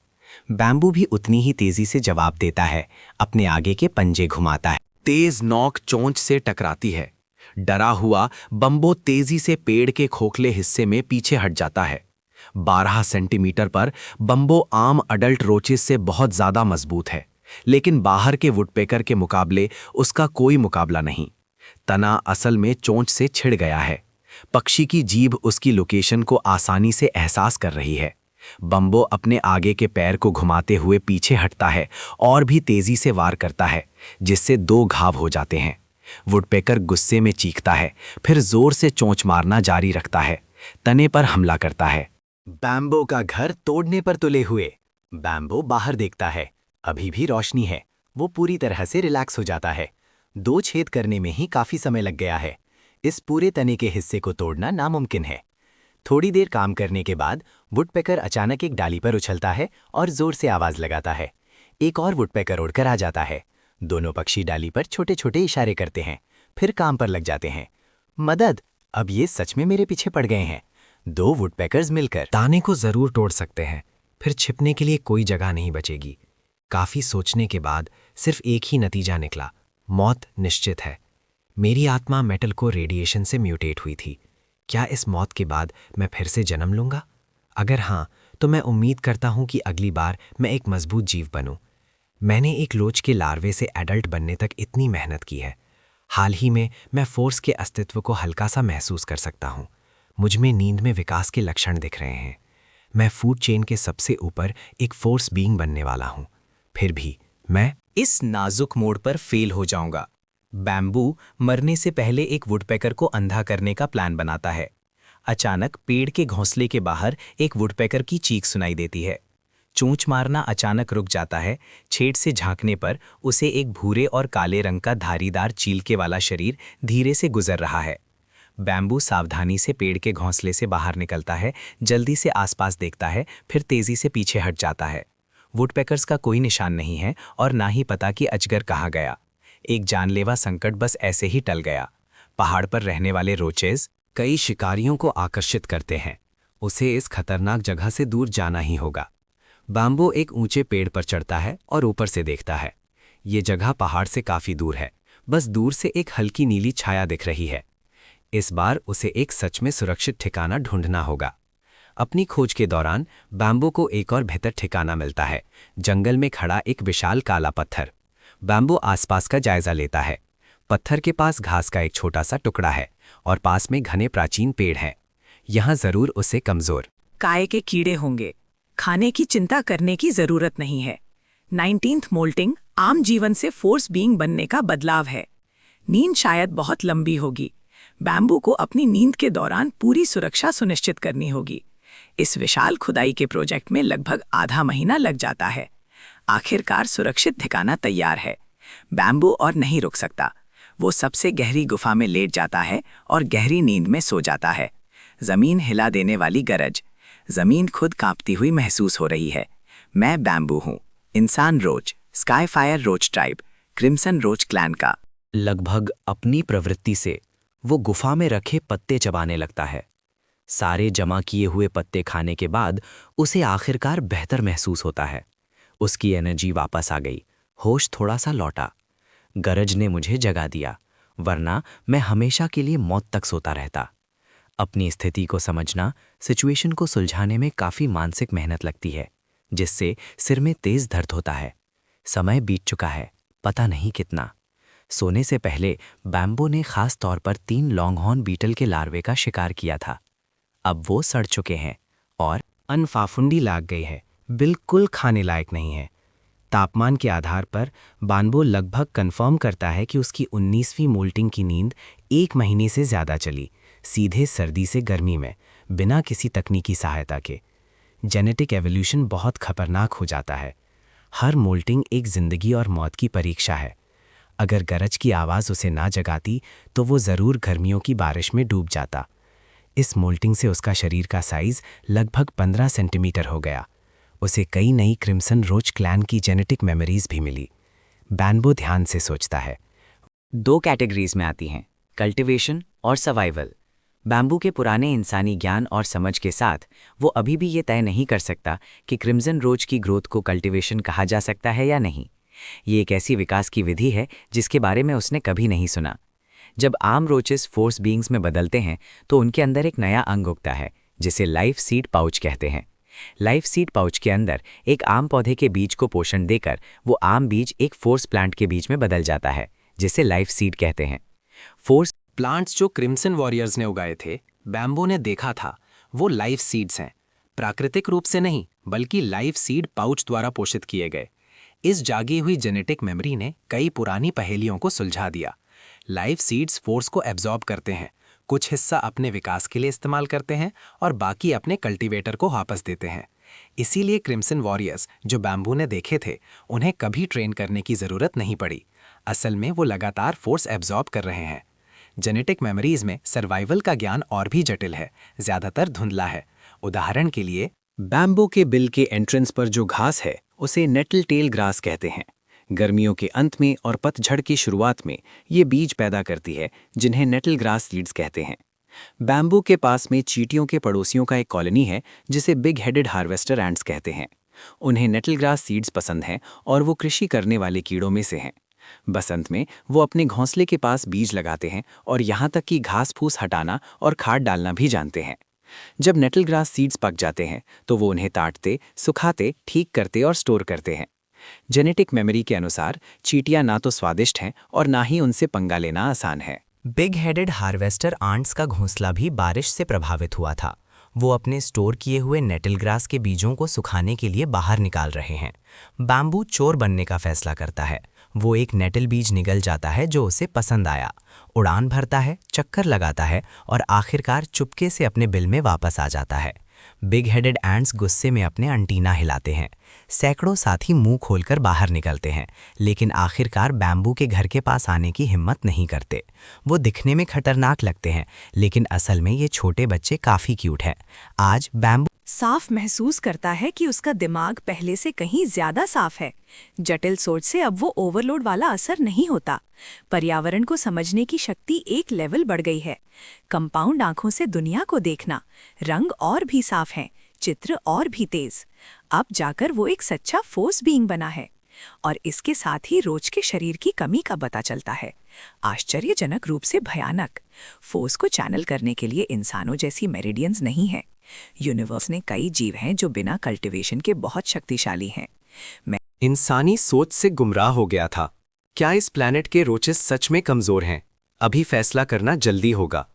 S4: बैम्बू भी उतनी ही तेजी से जवाब देता है, अपने आगे के पंजे घुमाता है।
S8: तेज नोक चोंच से टकराती है। डरा हुआ बम्बो तेजी से पेड़ के खोखले हिस्से में पीछे हट जाता है। 12 सेंटीमीटर पर बम्बो आम अडल्ट रोचेस से बहुत ज्यादा मजबूत है, लेकिन बाहर के वुडपेकर के मुकाबले उसका कोई मुकाबला नहीं। तना असल में चोंच से छिड़ गया है। पक्षी की जीभ उसकी लोकेशन को आसानी से एहसास कर रही है। बम्बो अपने आगे के पैर को घुमाते हुए पीछे हटता है और भी तेजी से वार करता है, जिससे 2 घाव हो जाते हैं। वुडपेकर गुस्से में चीखता है, फिर जोर से चोंच मारना जारी रखता है। तने पर हमला करता है।
S5: बैम्बो का घर तोड़ने पर तुले हुए। बैम्बो बाहर देखता है, अभी भी रोशनी है। वो पूरी तरह से रिलैक्स हो जाता है। 2 छेद करने में ही काफी समय लग गया है। इस पूरे तने के हिस्से को तोड़ना नामुमकिन है। थोड़ी देर काम करने के बाद वुडपेकर अचानक एक डाली पर उछलता है और जोर से आवाज लगाता है। एक और वुडपेकर उड़कर आ जाता है। दोनों पक्षी डाली पर छोटे छोटे इशारे करते हैं, फिर काम पर लग जाते हैं। मदद! अब ये सच में मेरे पीछे पड़ गए हैं। 2 वुडपेकर्स मिलकर
S1: दाने को जरूर तोड़ सकते हैं, फिर छिपने के लिए कोई जगह नहीं बचेगी। काफी सोचने के बाद सिर्फ एक ही नतीजा निकला, मौत निश्चित है। मेरी आत्मा मेटल को रेडिएशन से म्यूटेट हुई थी। क्या इस मौत के बाद मैं फिर से जन्म लूंगा? अगर हाँ, तो मैं उम्मीद करता हूं कि अगली बार मैं एक मजबूत जीव बनूं। मैंने एक लोच के लार्वे से एडल्ट बनने तक इतनी मेहनत की है। हाल ही में मैं फोर्स के अस्तित्व को हल्का सा महसूस कर सकता हूं। मुझमें नींद में विकास के लक्षण दिख रहे हैं। मैं फूड चेन के सबसे ऊपर एक फोर्स बीइंग बनने वाला हूं। फिर भी मैं
S2: इस नाजुक मोड़ पर फेल हो जाऊंगा। बैम्बू मरने से पहले एक वुडपेकर को अंधा करने का प्लान बनाता है। अचानक पेड़ के घोंसले के बाहर एक वुडपेकर की चीख सुनाई देती है। चोंच मारना अचानक रुक जाता है। छेद से झांकने पर उसे एक भूरे और काले रंग का धारीदार चीलके वाला शरीर धीरे से गुजर रहा है। बैम्बू सावधानी से पेड़ के घोंसले से बाहर निकलता है, जल्दी से आसपास देखता है, फिर तेजी से पीछे हट जाता है। वुडपेकर्स का कोई निशान नहीं है और ना ही पता कि अजगर कहाँ गया। एक जानलेवा संकट बस ऐसे ही टल गया। पहाड़ पर रहने वाले रोचेस
S5: कई शिकारियों को आकर्षित करते हैं। उसे इस खतरनाक जगह से दूर जाना ही होगा। बैम्बो एक ऊंचे पेड़ पर चढ़ता है और ऊपर से देखता है। ये जगह पहाड़ से काफी दूर है, बस दूर से एक हल्की नीली छाया दिख रही है। इस बार उसे एक सच में सुरक्षित ठिकाना ढूंढना होगा। अपनी खोज के दौरान बैम्बू को एक और बेहतर ठिकाना मिलता है, जंगल में खड़ा एक विशाल काला पत्थर। बैम्बू आसपास का जायजा लेता है। पत्थर के पास घास का एक छोटा सा टुकड़ा है और पास में घने प्राचीन पेड़ हैं। यहाँ जरूर उसे कमजोर
S3: काय के कीड़े होंगे, खाने की चिंता करने की जरूरत नहीं है। 19th मोल्टिंग आम जीवन से फोर्स बीइंग बनने का बदलाव है। नींद शायद बहुत लंबी होगी। बैम्बू को अपनी नींद के दौरान पूरी सुरक्षा सुनिश्चित करनी होगी। इस विशाल खुदाई के प्रोजेक्ट में लगभग आधा महीना लग जाता है। आखिरकार सुरक्षित ठिकाना तैयार है। बैम्बू और नहीं रुक सकता। वो सबसे गहरी गुफा में लेट जाता है और गहरी नींद में सो जाता है। जमीन हिला देने वाली गरज। जमीन खुद कांपती हुई महसूस हो रही है। मैं बैम्बू हूँ, इंसान रोच, स्काईफायर रोच ट्राइब, क्रिम्सन रोच क्लैन का।
S2: लगभग अपनी प्रवृत्ति से वो गुफा में रखे पत्ते चबाने लगता है। सारे जमा किए हुए पत्ते खाने के बाद उसे आखिरकार बेहतर महसूस होता है। उसकी एनर्जी वापस आ गई, होश थोड़ा सा लौटा। गरज ने मुझे जगा दिया, वरना मैं हमेशा के लिए मौत तक सोता रहता। अपनी स्थिति को समझना, सिचुएशन को सुलझाने में काफ़ी मानसिक मेहनत लगती है, जिससे सिर में तेज दर्द होता है। समय बीत चुका है, पता नहीं कितना। सोने से पहले बैम्बो ने खास तौर पर 3 लॉन्गहॉर्न बीटल के लार्वे का शिकार किया था। अब वो सड़ चुके हैं और
S4: अनफाफुंडी लाग गई है, बिल्कुल खाने लायक नहीं है। तापमान के आधार पर बैम्बो लगभग कंफर्म करता है कि उसकी 19वीं मोल्टिंग की नींद 1 महीने से ज़्यादा चली, सीधे सर्दी से गर्मी में, बिना किसी तकनीकी सहायता के। जेनेटिक एवोल्यूशन बहुत खतरनाक हो जाता है। हर मोल्टिंग एक जिंदगी और मौत की परीक्षा है। अगर गरज की आवाज़ उसे ना जगाती तो वो ज़रूर गर्मियों की बारिश में डूब जाता। इस मोल्टिंग से उसका शरीर का साइज़ लगभग 15 सेंटीमीटर हो गया। उसे कई नई क्रिम्सन रोच क्लैन की जेनेटिक मेमोरीज भी मिली। बैम्बो ध्यान से सोचता है।
S6: 2 कैटेगरीज में आती हैं, कल्टीवेशन और सर्वाइवल। बैम्बू के पुराने इंसानी ज्ञान और समझ के साथ वो अभी भी ये तय नहीं कर सकता कि क्रिम्सन रोच की ग्रोथ को कल्टीवेशन कहा जा सकता है या नहीं। ये एक ऐसी विकास की विधि है जिसके बारे में उसने कभी नहीं सुना। जब आम रोचेस फोर्स बीइंग्स में बदलते हैं तो उनके अंदर एक नया अंग उगता है, जिसे लाइफ सीड पाउच कहते हैं। लाइफ सीड पाउच के अंदर एक आम पौधे के बीज को पोषण देकर वो आम बीज एक फोर्स प्लांट के बीज में बदल जाता है, जिसे लाइफ सीड कहते हैं। फोर्स
S4: प्लांट्स जो क्रिम्सन वॉरियर्स ने उगाए थे, बैम्बो ने देखा था, वो लाइफ सीड्स हैं। प्राकृतिक रूप से नहीं, बल्कि लाइफ सीड पाउच द्वारा पोषित किए गए। इस जागी हुई जेनेटिक मेमोरी ने कई पुरानी पहेलियों को सुलझा दिया। लाइफ सीड्स फोर्स को एब्जॉर्ब करते हैं, कुछ हिस्सा अपने विकास के लिए इस्तेमाल करते हैं और बाकी अपने कल्टीवेटर को वापस देते हैं। इसीलिए क्रिम्सन वॉरियर्स जो बैम्बू ने देखे थे, उन्हें कभी ट्रेन करने की ज़रूरत नहीं पड़ी। असल में वो लगातार फोर्स एब्जॉर्ब कर रहे हैं। जेनेटिक मेमोरीज में सर्वाइवल का ज्ञान और भी जटिल है, ज़्यादातर धुंधला है। उदाहरण के लिए,
S2: बैम्बो के बिल के एंट्रेंस पर जो घास है उसे नेटल टेल ग्रास कहते हैं। गर्मियों के अंत में और पतझड़ की शुरुआत में ये बीज पैदा करती है, जिन्हें नेटल ग्रास सीड्स कहते हैं। बैम्बू के पास में चींटियों के पड़ोसियों का एक कॉलोनी है, जिसे बिग हेडेड हार्वेस्टर एंट्स कहते हैं। उन्हें नेटल ग्रास सीड्स पसंद हैं और वो कृषि करने वाले कीड़ों में से हैं। बसंत में वो अपने घोंसले के पास बीज लगाते हैं और यहाँ तक कि घास फूस हटाना और खाद डालना भी जानते हैं। जब नेटल ग्रास सीड्स पक जाते हैं तो वो उन्हें ताड़ते, सुखाते, ठीक करते और स्टोर करते हैं। जेनेटिक मेमोरी के अनुसार चींटियां ना तो स्वादिष्ट हैं और ना ही उनसे पंगा लेना आसान है।
S4: बिग हेडेड हार्वेस्टर आंट्स का घोंसला भी बारिश से प्रभावित हुआ था। वो अपने स्टोर किए हुए नेटल ग्रास के बीजों को सुखाने के लिए बाहर निकाल रहे हैं। बैम्बू चोर बनने का फैसला करता है। वो एक नेटल बीज निगल जाता है जो उसे पसंद आया, उड़ान भरता है, चक्कर लगाता है और आखिरकार चुपके से अपने बिल में वापस आ जाता है। बिग हेडेड एंट्स गुस्से में अपने अंटीना हिलाते हैं। सैकड़ों साथी मुंह खोलकर बाहर निकलते हैं, लेकिन आखिरकार बैम्बू के घर के पास आने की हिम्मत नहीं करते। वो दिखने में खतरनाक लगते हैं, लेकिन असल में ये छोटे बच्चे काफ़ी क्यूट हैं। आज बैम्बू
S3: साफ महसूस करता है कि उसका दिमाग पहले से कहीं ज्यादा साफ है। जटिल सोच से अब वो ओवरलोड वाला असर नहीं होता। पर्यावरण को समझने की शक्ति एक लेवल बढ़ गई है। कंपाउंड आंखों से दुनिया को देखना, रंग और भी साफ हैं, चित्र और भी तेज। अब जाकर वो एक सच्चा फोर्स बीइंग बना है। और इसके साथ ही रोज के शरीर की कमी का पता चलता है, आश्चर्यजनक रूप से भयानक। फोर्स को चैनल करने के लिए इंसानों जैसी मेरिडियंस नहीं है।
S9: यूनिवर्स में कई जीव हैं जो बिना कल्टीवेशन के बहुत शक्तिशाली हैं।
S2: इंसानी सोच से गुमराह हो गया था। क्या इस प्लैनेट के रोचेस सच में कमजोर हैं? अभी फैसला करना जल्दी होगा।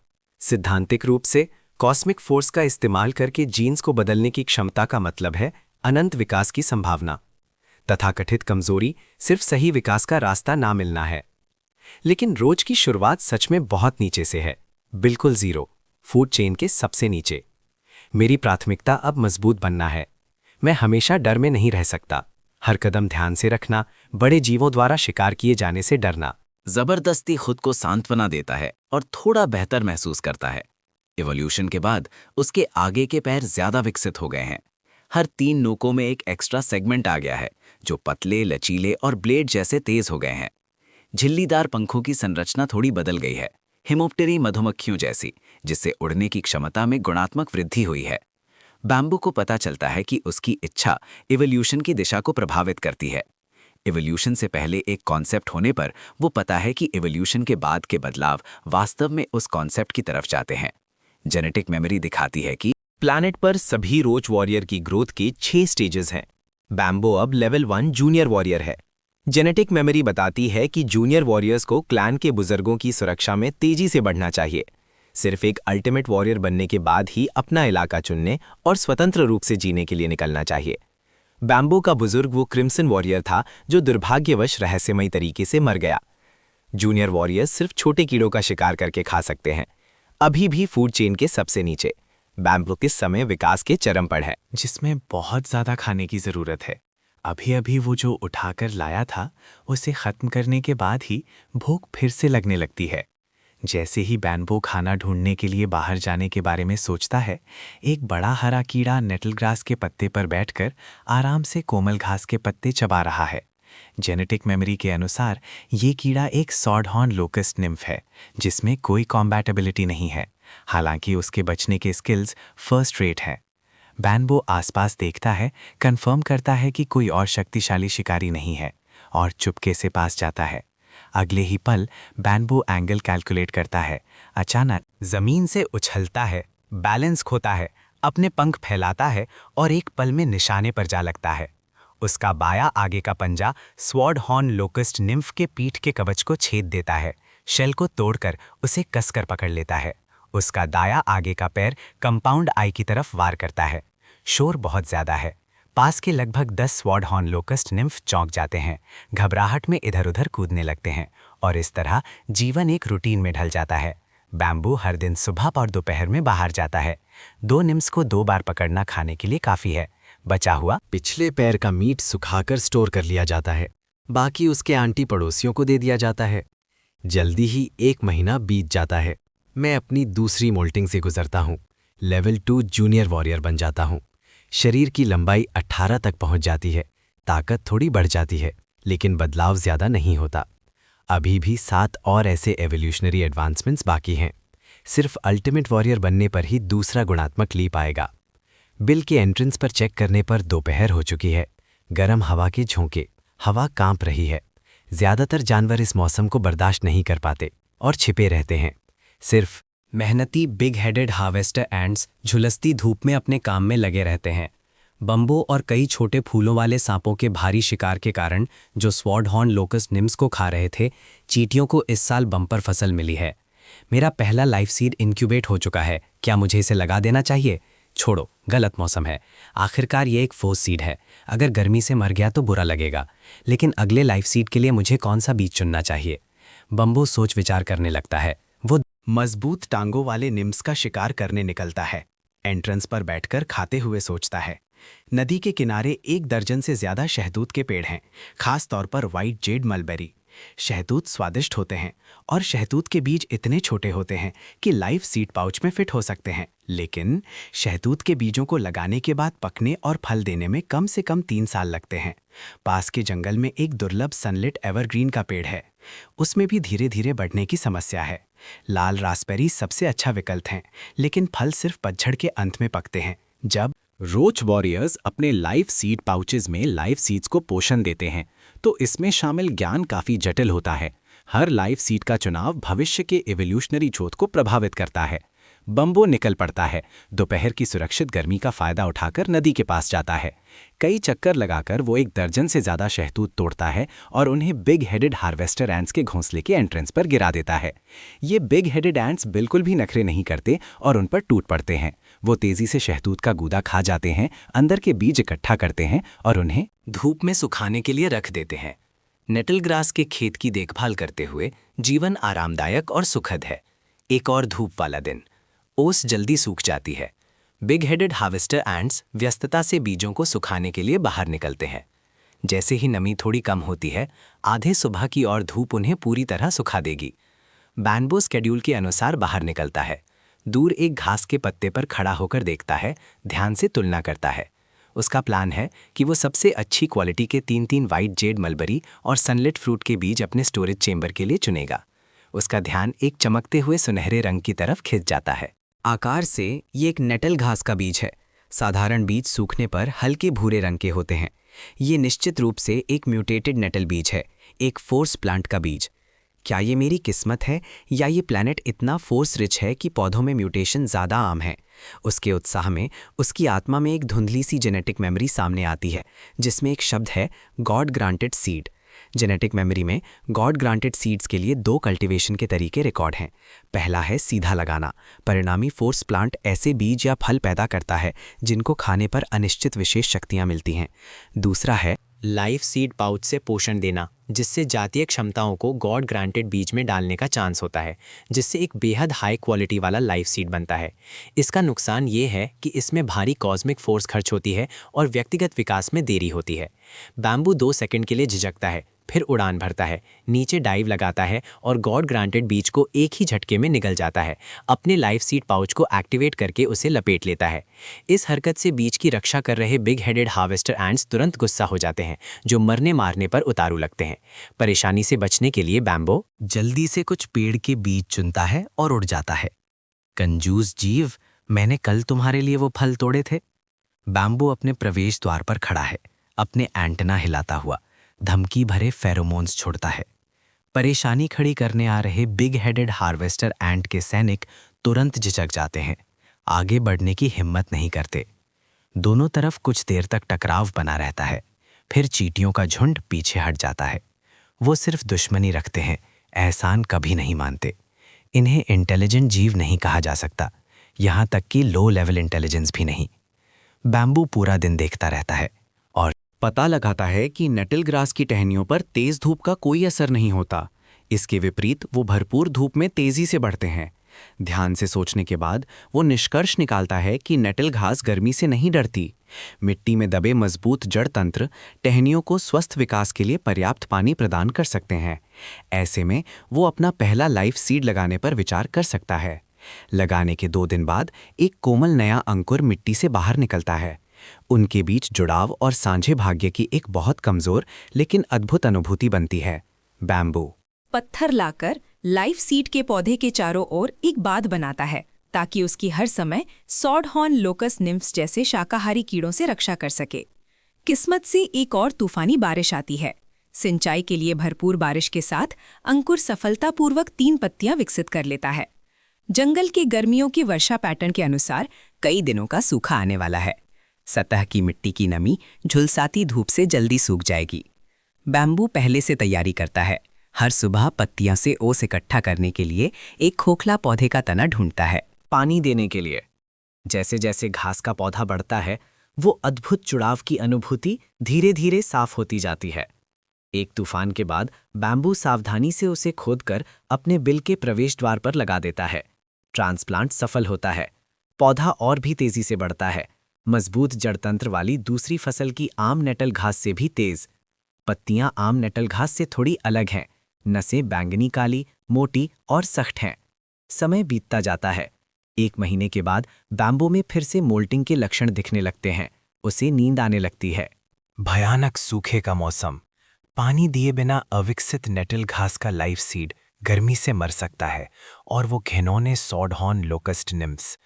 S2: सिद्धांतिक रूप से कॉस्मिक फोर्स का इस्तेमाल करके जीन्स को बदलने की क्षमता का मतलब है अनंत विकास की संभावना। तथाकथित कमजोरी सिर्फ सही विकास का रास्ता ना मिलना है। लेकिन रोज की शुरुआत सच में बहुत नीचे से है, बिल्कुल जीरो, फूड चेन के सबसे नीचे। मेरी प्राथमिकता अब मजबूत बनना है। मैं हमेशा डर में नहीं रह सकता। हर कदम ध्यान से रखना, बड़े जीवों द्वारा शिकार किए जाने से डरना।
S10: जबरदस्ती खुद को सांत्वना देता है और थोड़ा बेहतर महसूस करता है। इवोल्यूशन के बाद उसके आगे के पैर ज्यादा विकसित हो गए हैं। हर 3 नोकों में एक एक्स्ट्रा सेगमेंट आ गया है जो पतले, लचीले और ब्लेड जैसे तेज हो गए हैं। झिल्लीदार पंखों की संरचना थोड़ी बदल गई है, हिमोप्टेरी मधुमक्खियों जैसी, जिससे उड़ने की क्षमता में गुणात्मक वृद्धि हुई है। बैम्बू को पता चलता है कि उसकी इच्छा इवोल्यूशन की दिशा को प्रभावित करती है। इवोल्यूशन से पहले एक कॉन्सेप्ट होने पर वो पता है कि इवोल्यूशन के बाद के बदलाव वास्तव में उस कॉन्सेप्ट की तरफ जाते हैं। जेनेटिक मेमोरी दिखाती है कि
S4: प्लैनेट पर सभी रोच वॉरियर की ग्रोथ के 6 स्टेजेस हैं। बैम्बो अब लेवल 1 जूनियर वॉरियर है। जेनेटिक मेमोरी बताती है कि जूनियर वॉरियर्स को क्लैन के बुजुर्गों की सुरक्षा में तेजी से बढ़ना चाहिए। सिर्फ एक अल्टीमेट वॉरियर बनने के बाद ही अपना इलाका चुनने और स्वतंत्र रूप से जीने के लिए निकलना चाहिए। बैम्बो का बुजुर्ग वो क्रिम्सन वॉरियर था जो दुर्भाग्यवश रहस्यमयी तरीके से मर गया। जूनियर वॉरियर्स सिर्फ छोटे कीड़ों का शिकार करके खा सकते हैं, अभी भी फूड चेन के सबसे नीचे। बैम्बो किस समय विकास के चरम पर है,
S8: जिसमें बहुत ज़्यादा खाने की ज़रूरत है। अभी अभी वो जो उठाकर लाया था उसे ख़त्म करने के बाद ही भूख फिर से लगने लगती है। जैसे ही बैम्बो खाना ढूंढने के लिए बाहर जाने के बारे में सोचता है, एक बड़ा हरा कीड़ा नेटल ग्रास के पत्ते पर बैठकर आराम से कोमल घास के पत्ते चबा रहा है। जेनेटिक मेमोरी के अनुसार ये कीड़ा एक सॉडहॉर्न लोकस्ट निम्फ है जिसमें कोई कॉम्बैटिबिलिटी नहीं है, हालांकि उसके बचने के स्किल्स फर्स्ट रेट हैं। बैम्बो आसपास देखता है, कंफर्म करता है कि कोई और शक्तिशाली शिकारी नहीं है और चुपके से पास जाता है। अगले ही पल बैम्बो एंगल कैलकुलेट करता है। अचानक
S4: जमीन से उछलता है, बैलेंस खोता है, अपने पंख फैलाता है और एक पल में निशाने पर जा लगता है। उसका बाया आगे का पंजा स्वॉर्ड हॉर्न लोकस्ट निम्फ के पीठ के कवच को छेद देता है, शेल को तोड़कर उसे कसकर पकड़ लेता है। उसका दाया आगे का पैर कंपाउंड आई की तरफ वार करता है। शोर बहुत ज्यादा है। पास के लगभग 10 स्वॉर्ड हॉर्न लोकस्ट निम्फ चौंक जाते हैं, घबराहट में इधर उधर कूदने लगते हैं और इस तरह जीवन एक रूटीन में ढल जाता है। बैम्बू हर दिन सुबह और दोपहर में बाहर जाता है। 2 निम्फ्स को 2 बार पकड़ना खाने के लिए काफी है। बचा हुआ
S1: पिछले पैर का मीट सुखाकर स्टोर कर लिया जाता है, बाकी उसके आंटी पड़ोसियों को दे दिया जाता है। जल्दी ही 1 महीना बीत जाता है। मैं अपनी दूसरी मोल्टिंग से गुजरता हूँ, लेवल 2 जूनियर वॉरियर बन जाता हूँ। शरीर की लंबाई 18 तक पहुंच जाती है, ताकत थोड़ी बढ़ जाती है, लेकिन बदलाव ज्यादा नहीं होता। अभी भी 7 और ऐसे एवोल्यूशनरी एडवांसमेंट्स बाकी हैं। सिर्फ अल्टीमेट वॉरियर बनने पर ही दूसरा गुणात्मक लीप आएगा। बिल के एंट्रेंस पर चेक करने पर दोपहर हो चुकी है। गर्म हवा के झोंके, हवा कांप रही है। ज्यादातर जानवर इस मौसम को बर्दाश्त नहीं कर पाते और छिपे रहते हैं। सिर्फ
S4: मेहनती बिग हेडेड हार्वेस्टर एंड्स झुलसती धूप में अपने काम में लगे रहते हैं। बम्बो और कई छोटे फूलों वाले सांपों के भारी शिकार के कारण जो स्वॉर्ड हॉर्न लोकस्ट निम्स को खा रहे थे, चींटियों को इस साल बम्पर फसल मिली है। मेरा पहला लाइफ सीड इंक्यूबेट हो चुका है। क्या मुझे इसे लगा देना चाहिए? छोड़ो, गलत मौसम है। आखिरकार ये एक फोर्स सीड है। अगर गर्मी से मर गया तो बुरा लगेगा, लेकिन अगले लाइफ सीड के लिए मुझे कौन सा बीज चुनना चाहिए? बम्बो सोच विचार करने लगता है। वो
S8: मजबूत टांगों वाले निम्स का शिकार करने निकलता है। एंट्रेंस पर बैठकर खाते हुए सोचता है। नदी के किनारे 1 दर्जन से ज्यादा शहतूत के पेड़ हैं, खास तौर पर व्हाइट जेड मलबेरी। शहतूत स्वादिष्ट होते हैं और शहतूत के बीज इतने छोटे होते हैं कि लाइफ सीड पाउच में फिट हो सकते हैं। लेकिन शहतूत के बीजों को लगाने के बाद पकने और फल देने में कम से कम 3 साल लगते हैं। पास के जंगल में एक दुर्लभ सनलिट एवरग्रीन का पेड़ है, उसमें भी धीरे धीरे बढ़ने की समस्या है। लाल रास्पबेरी सबसे अच्छा विकल्प हैं, लेकिन फल सिर्फ पतझड़ के अंत में पकते हैं। जब
S10: रोच वॉरियर्स अपने लाइफ सीड पाउचेज में लाइफ सीड्स को पोषण देते हैं, तो इसमें शामिल ज्ञान काफी जटिल होता है। हर लाइफ सीड का चुनाव भविष्य के एवोल्यूशनरी शोध को प्रभावित करता है।
S7: बम्बो निकल पड़ता है। दोपहर की सुरक्षित गर्मी का फायदा उठाकर नदी के पास जाता है। कई चक्कर लगाकर वो 1 दर्जन से ज़्यादा शहतूत तोड़ता है और उन्हें बिग हेडेड हार्वेस्टर एंट्स के घोंसले के एंट्रेंस पर गिरा देता है। ये बिग हेडेड एंट्स बिल्कुल भी नखरे नहीं करते और उन पर टूट पड़ते हैं। वो तेज़ी से शहतूत का गूदा खा जाते हैं, अंदर के बीज इकट्ठा करते हैं और उन्हें
S2: धूप में सुखाने के लिए रख देते हैं। नेटल ग्रास के खेत की देखभाल करते हुए जीवन आरामदायक और सुखद है। एक और धूप वाला दिन। ओस जल्दी सूख जाती है। बिग हेडेड हार्वेस्टर एंट्स व्यस्तता से बीजों को सुखाने के लिए बाहर निकलते हैं। जैसे ही नमी थोड़ी कम होती है, आधे सुबह की और धूप उन्हें पूरी तरह सुखा देगी। बैम्बू स्केड्यूल के अनुसार बाहर निकलता है। दूर एक घास के पत्ते पर खड़ा होकर देखता है, ध्यान से तुलना करता है। उसका प्लान है कि वो सबसे अच्छी क्वालिटी के 3-3 वाइट जेड मलबरी और सनलिट फ्रूट के बीज अपने स्टोरेज चेंबर के लिए चुनेगा। उसका ध्यान एक चमकते हुए सुनहरे रंग की तरफ खिंच जाता है।
S4: आकार से ये एक नेटल घास का बीज है। साधारण बीज सूखने पर हल्के भूरे रंग के होते हैं। ये निश्चित रूप से एक म्यूटेटेड नेटल बीज है, एक फोर्स प्लांट का बीज। क्या ये मेरी किस्मत है या ये प्लैनेट इतना फोर्स रिच है कि पौधों में म्यूटेशन ज़्यादा आम है? उसके उत्साह में उसकी आत्मा में एक धुंधली सी जेनेटिक मेमोरी सामने आती है, जिसमें एक शब्द है God granted seed. Genetic memory में गॉड ग्रांटेड सीड्स के लिए 2 कल्टीवेशन के तरीके रिकॉर्ड हैं। पहला है सीधा लगाना। परिणामी फोर्स प्लांट ऐसे बीज या फल पैदा करता है जिनको खाने पर अनिश्चित विशेष शक्तियां मिलती हैं। दूसरा है
S2: लाइफ सीड पाउच से पोषण देना, जिससे जातीय क्षमताओं को गॉड ग्रांटेड बीज में डालने का चांस होता है, जिससे एक बेहद हाई क्वालिटी वाला लाइफ सीड बनता है। इसका नुकसान ये है कि इसमें भारी कॉस्मिक फोर्स खर्च होती है और व्यक्तिगत विकास में देरी होती है। बैम्बू 2 सेकंड के लिए झिझकता है, फिर उड़ान भरता है, नीचे डाइव लगाता है और गॉड ग्रांटेड बीज को एक ही झटके में निगल जाता है। अपने लाइफ सीड पाउच को एक्टिवेट करके उसे लपेट लेता है। इस हरकत से बीज की रक्षा कर रहे बिग हेडेड हार्वेस्टर एंट्स तुरंत गुस्सा हो जाते हैं, जो मरने मारने पर उतारू लगते हैं। परेशानी से बचने के लिए बैम्बो
S4: जल्दी से कुछ पेड़ के बीज चुनता है और उड़ जाता है। कंजूस जीव, मैंने कल तुम्हारे लिए वो फल तोड़े थे। बैम्बू अपने प्रवेश द्वार पर खड़ा है, अपने एंटेना हिलाता हुआ धमकी भरे फेरोमोन्स छोड़ता है। परेशानी खड़ी करने आ रहे बिग हेडेड हार्वेस्टर एंट के सैनिक तुरंत झिझक जाते हैं, आगे बढ़ने की हिम्मत नहीं करते। दोनों तरफ कुछ देर तक टकराव बना रहता है, फिर चींटियों का झुंड पीछे हट जाता है। वो सिर्फ दुश्मनी रखते हैं, एहसान कभी नहीं मानते। इन्हें इंटेलिजेंट जीव नहीं कहा जा सकता, यहाँ तक कि लो लेवल इंटेलिजेंस भी नहीं। बैम्बू पूरा दिन देखता रहता है और
S1: पता लगाता है कि नेटल ग्रास की टहनियों पर तेज धूप का कोई असर नहीं होता। इसके विपरीत वो भरपूर धूप में तेजी से बढ़ते हैं। ध्यान से सोचने के बाद वो निष्कर्ष निकालता है कि नेटल घास गर्मी से नहीं डरती। मिट्टी में दबे मजबूत जड़ तंत्र टहनियों को स्वस्थ विकास के लिए पर्याप्त पानी प्रदान कर सकते हैं। ऐसे में वो अपना पहला लाइफ सीड लगाने पर विचार कर सकता है। लगाने के 2 दिन बाद एक कोमल नया अंकुर मिट्टी से बाहर निकलता है। उनके बीच जुड़ाव और साझे भाग्य की एक बहुत कमजोर लेकिन अद्भुत अनुभूति बनती है। बैम्बू
S9: पत्थर लाकर लाइफ सीड के पौधे के चारों ओर एक बाध बनाता है, ताकि उसकी हर समय सॉडहॉर्न लोकस निम्फ्स जैसे शाकाहारी कीड़ों से रक्षा कर सके। किस्मत से एक और तूफानी बारिश आती है। सिंचाई के लिए भरपूर बारिश के साथ अंकुर सफलतापूर्वक 3 पत्तियां विकसित कर लेता है। जंगल के गर्मियों की वर्षा पैटर्न के अनुसार कई दिनों का सूखा आने वाला है। सतह की मिट्टी की नमी झुलसाती धूप से जल्दी सूख जाएगी। बैम्बू पहले से तैयारी करता है। हर सुबह पत्तियां से ओस इकट्ठा करने के लिए एक खोखला पौधे का तना ढूंढता है।
S2: पानी देने के लिए जैसे जैसे घास का पौधा बढ़ता है, वो अद्भुत जुड़ाव की अनुभूति धीरे धीरे साफ होती जाती है। एक तूफान के बाद बैम्बू सावधानी से उसे खोदकर अपने बिल के प्रवेश द्वार पर लगा देता है। ट्रांसप्लांट सफल होता है। पौधा और भी तेजी से बढ़ता है, मजबूत जड़तंत्र वाली दूसरी फसल की आम नेटल घास से भी तेज। पत्तियां आम नेटल घास से थोड़ी अलग हैं, नसें बैंगनी काली, मोटी और सख्त हैं। समय बीतता जाता है। 1 महीने के बाद बैम्बू में फिर से मोल्टिंग के लक्षण दिखने लगते हैं। उसे नींद आने लगती है।
S8: भयानक सूखे का मौसम। पानी दिए बिना अविकसित नेटल घास का लाइफ सीड गर्मी से मर सकता है, और वो घिनौने सॉडहॉर्न लोकस्ट निम्फ्स,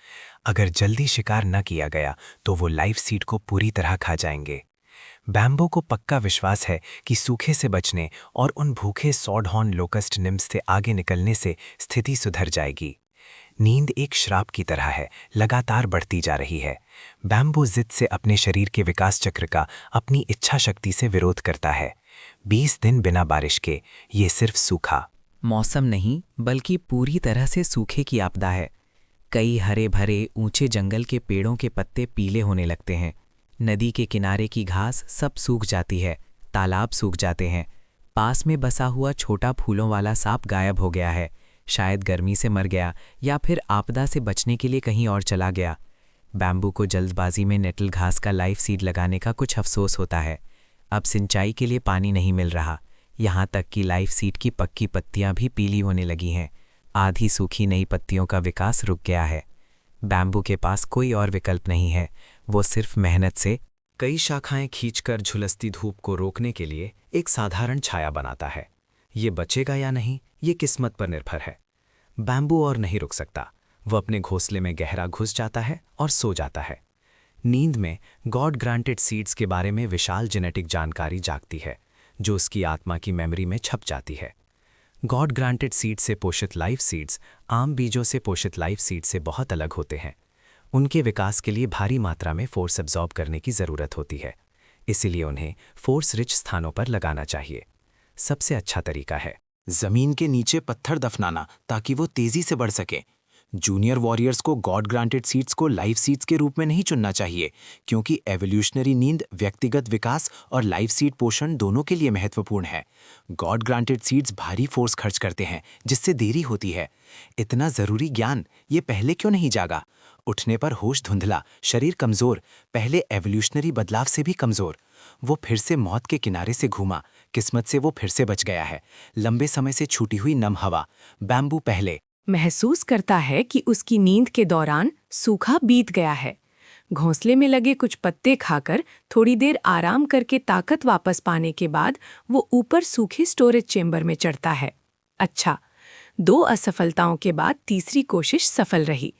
S8: अगर जल्दी शिकार न किया गया तो वो लाइफ सीड को पूरी तरह खा जाएंगे। बैम्बू को पक्का विश्वास है कि सूखे से बचने और उन भूखे सॉडहॉर्न लोकस्ट निम्फ्स से आगे निकलने से स्थिति सुधर जाएगी।
S1: नींद एक श्राप की तरह है, लगातार बढ़ती जा रही है। बैम्बू जिद से अपने शरीर के विकास चक्र का अपनी इच्छा शक्ति से विरोध करता है। 20 दिन बिना बारिश के, ये सिर्फ सूखा
S2: मौसम नहीं बल्कि पूरी तरह से सूखे की आपदा है। कई हरे भरे ऊंचे जंगल के पेड़ों के पत्ते पीले होने लगते हैं। नदी के किनारे की घास सब सूख जाती है, तालाब सूख जाते हैं। पास में बसा हुआ छोटा फूलों वाला सांप गायब हो गया है, शायद गर्मी से मर गया या फिर आपदा से बचने के लिए कहीं और चला गया। बैम्बू को जल्दबाजी में नेटल घास का लाइफ सीड लगाने का कुछ अफसोस होता है। अब सिंचाई के लिए पानी नहीं मिल रहा, यहाँ तक कि लाइफ सीड की पक्की पत्तियां भी पीली होने लगी हैं। आधी सूखी नई पत्तियों का विकास रुक गया है। बैम्बू के पास कोई और विकल्प नहीं है, वो सिर्फ मेहनत से कई शाखाएं खींचकर झुलसती धूप को रोकने के लिए एक साधारण छाया बनाता है। ये बचेगा या नहीं, ये किस्मत पर निर्भर है। बैम्बू और नहीं रुक सकता, वो अपने घोंसले में गहरा घुस जाता है और सो जाता है। नींद में गॉड ग्रांटेड सीड्स के बारे में विशाल जेनेटिक जानकारी जागती है, जो उसकी आत्मा की मेमोरी में छप जाती है। गॉड ग्रांटेड सीड से पोषित लाइफ सीड्स आम बीजों से पोषित लाइफ सीड से बहुत अलग होते हैं। उनके विकास के लिए भारी मात्रा में फोर्स एब्जॉर्ब करने की ज़रूरत होती है, इसीलिए उन्हें फोर्स रिच स्थानों पर लगाना चाहिए। सबसे अच्छा तरीका है
S8: जमीन के नीचे पत्थर दफनाना ताकि वो तेजी से बढ़ सके। जूनियर वॉरियर्स को गॉड ग्रांटेड सीड्स को लाइफ सीड्स के रूप में नहीं चुनना चाहिए, क्योंकि एवोल्यूशनरी नींद व्यक्तिगत विकास और लाइफ सीड पोषण दोनों के लिए महत्वपूर्ण है। गॉड ग्रांटेड सीड्स भारी फोर्स खर्च करते हैं, जिससे देरी होती है। इतना ज़रूरी ज्ञान ये पहले क्यों नहीं जागा? उठने पर होश धुंधला, शरीर कमज़ोर, पहले एवोल्यूशनरी बदलाव से भी कमज़ोर। वो फिर से मौत के किनारे से घूमा, किस्मत से वो फिर से बच गया है। लंबे समय से छूटी हुई नम हवा। बैम्बू पहले
S3: महसूस करता है कि उसकी नींद के दौरान सूखा बीत गया है। घोंसले में लगे कुछ पत्ते खाकर थोड़ी देर आराम करके ताकत वापस पाने के बाद वो ऊपर सूखे स्टोरेज चेंबर में चढ़ता है। अच्छा, 2 असफलताओं के बाद तीसरी कोशिश सफल रही।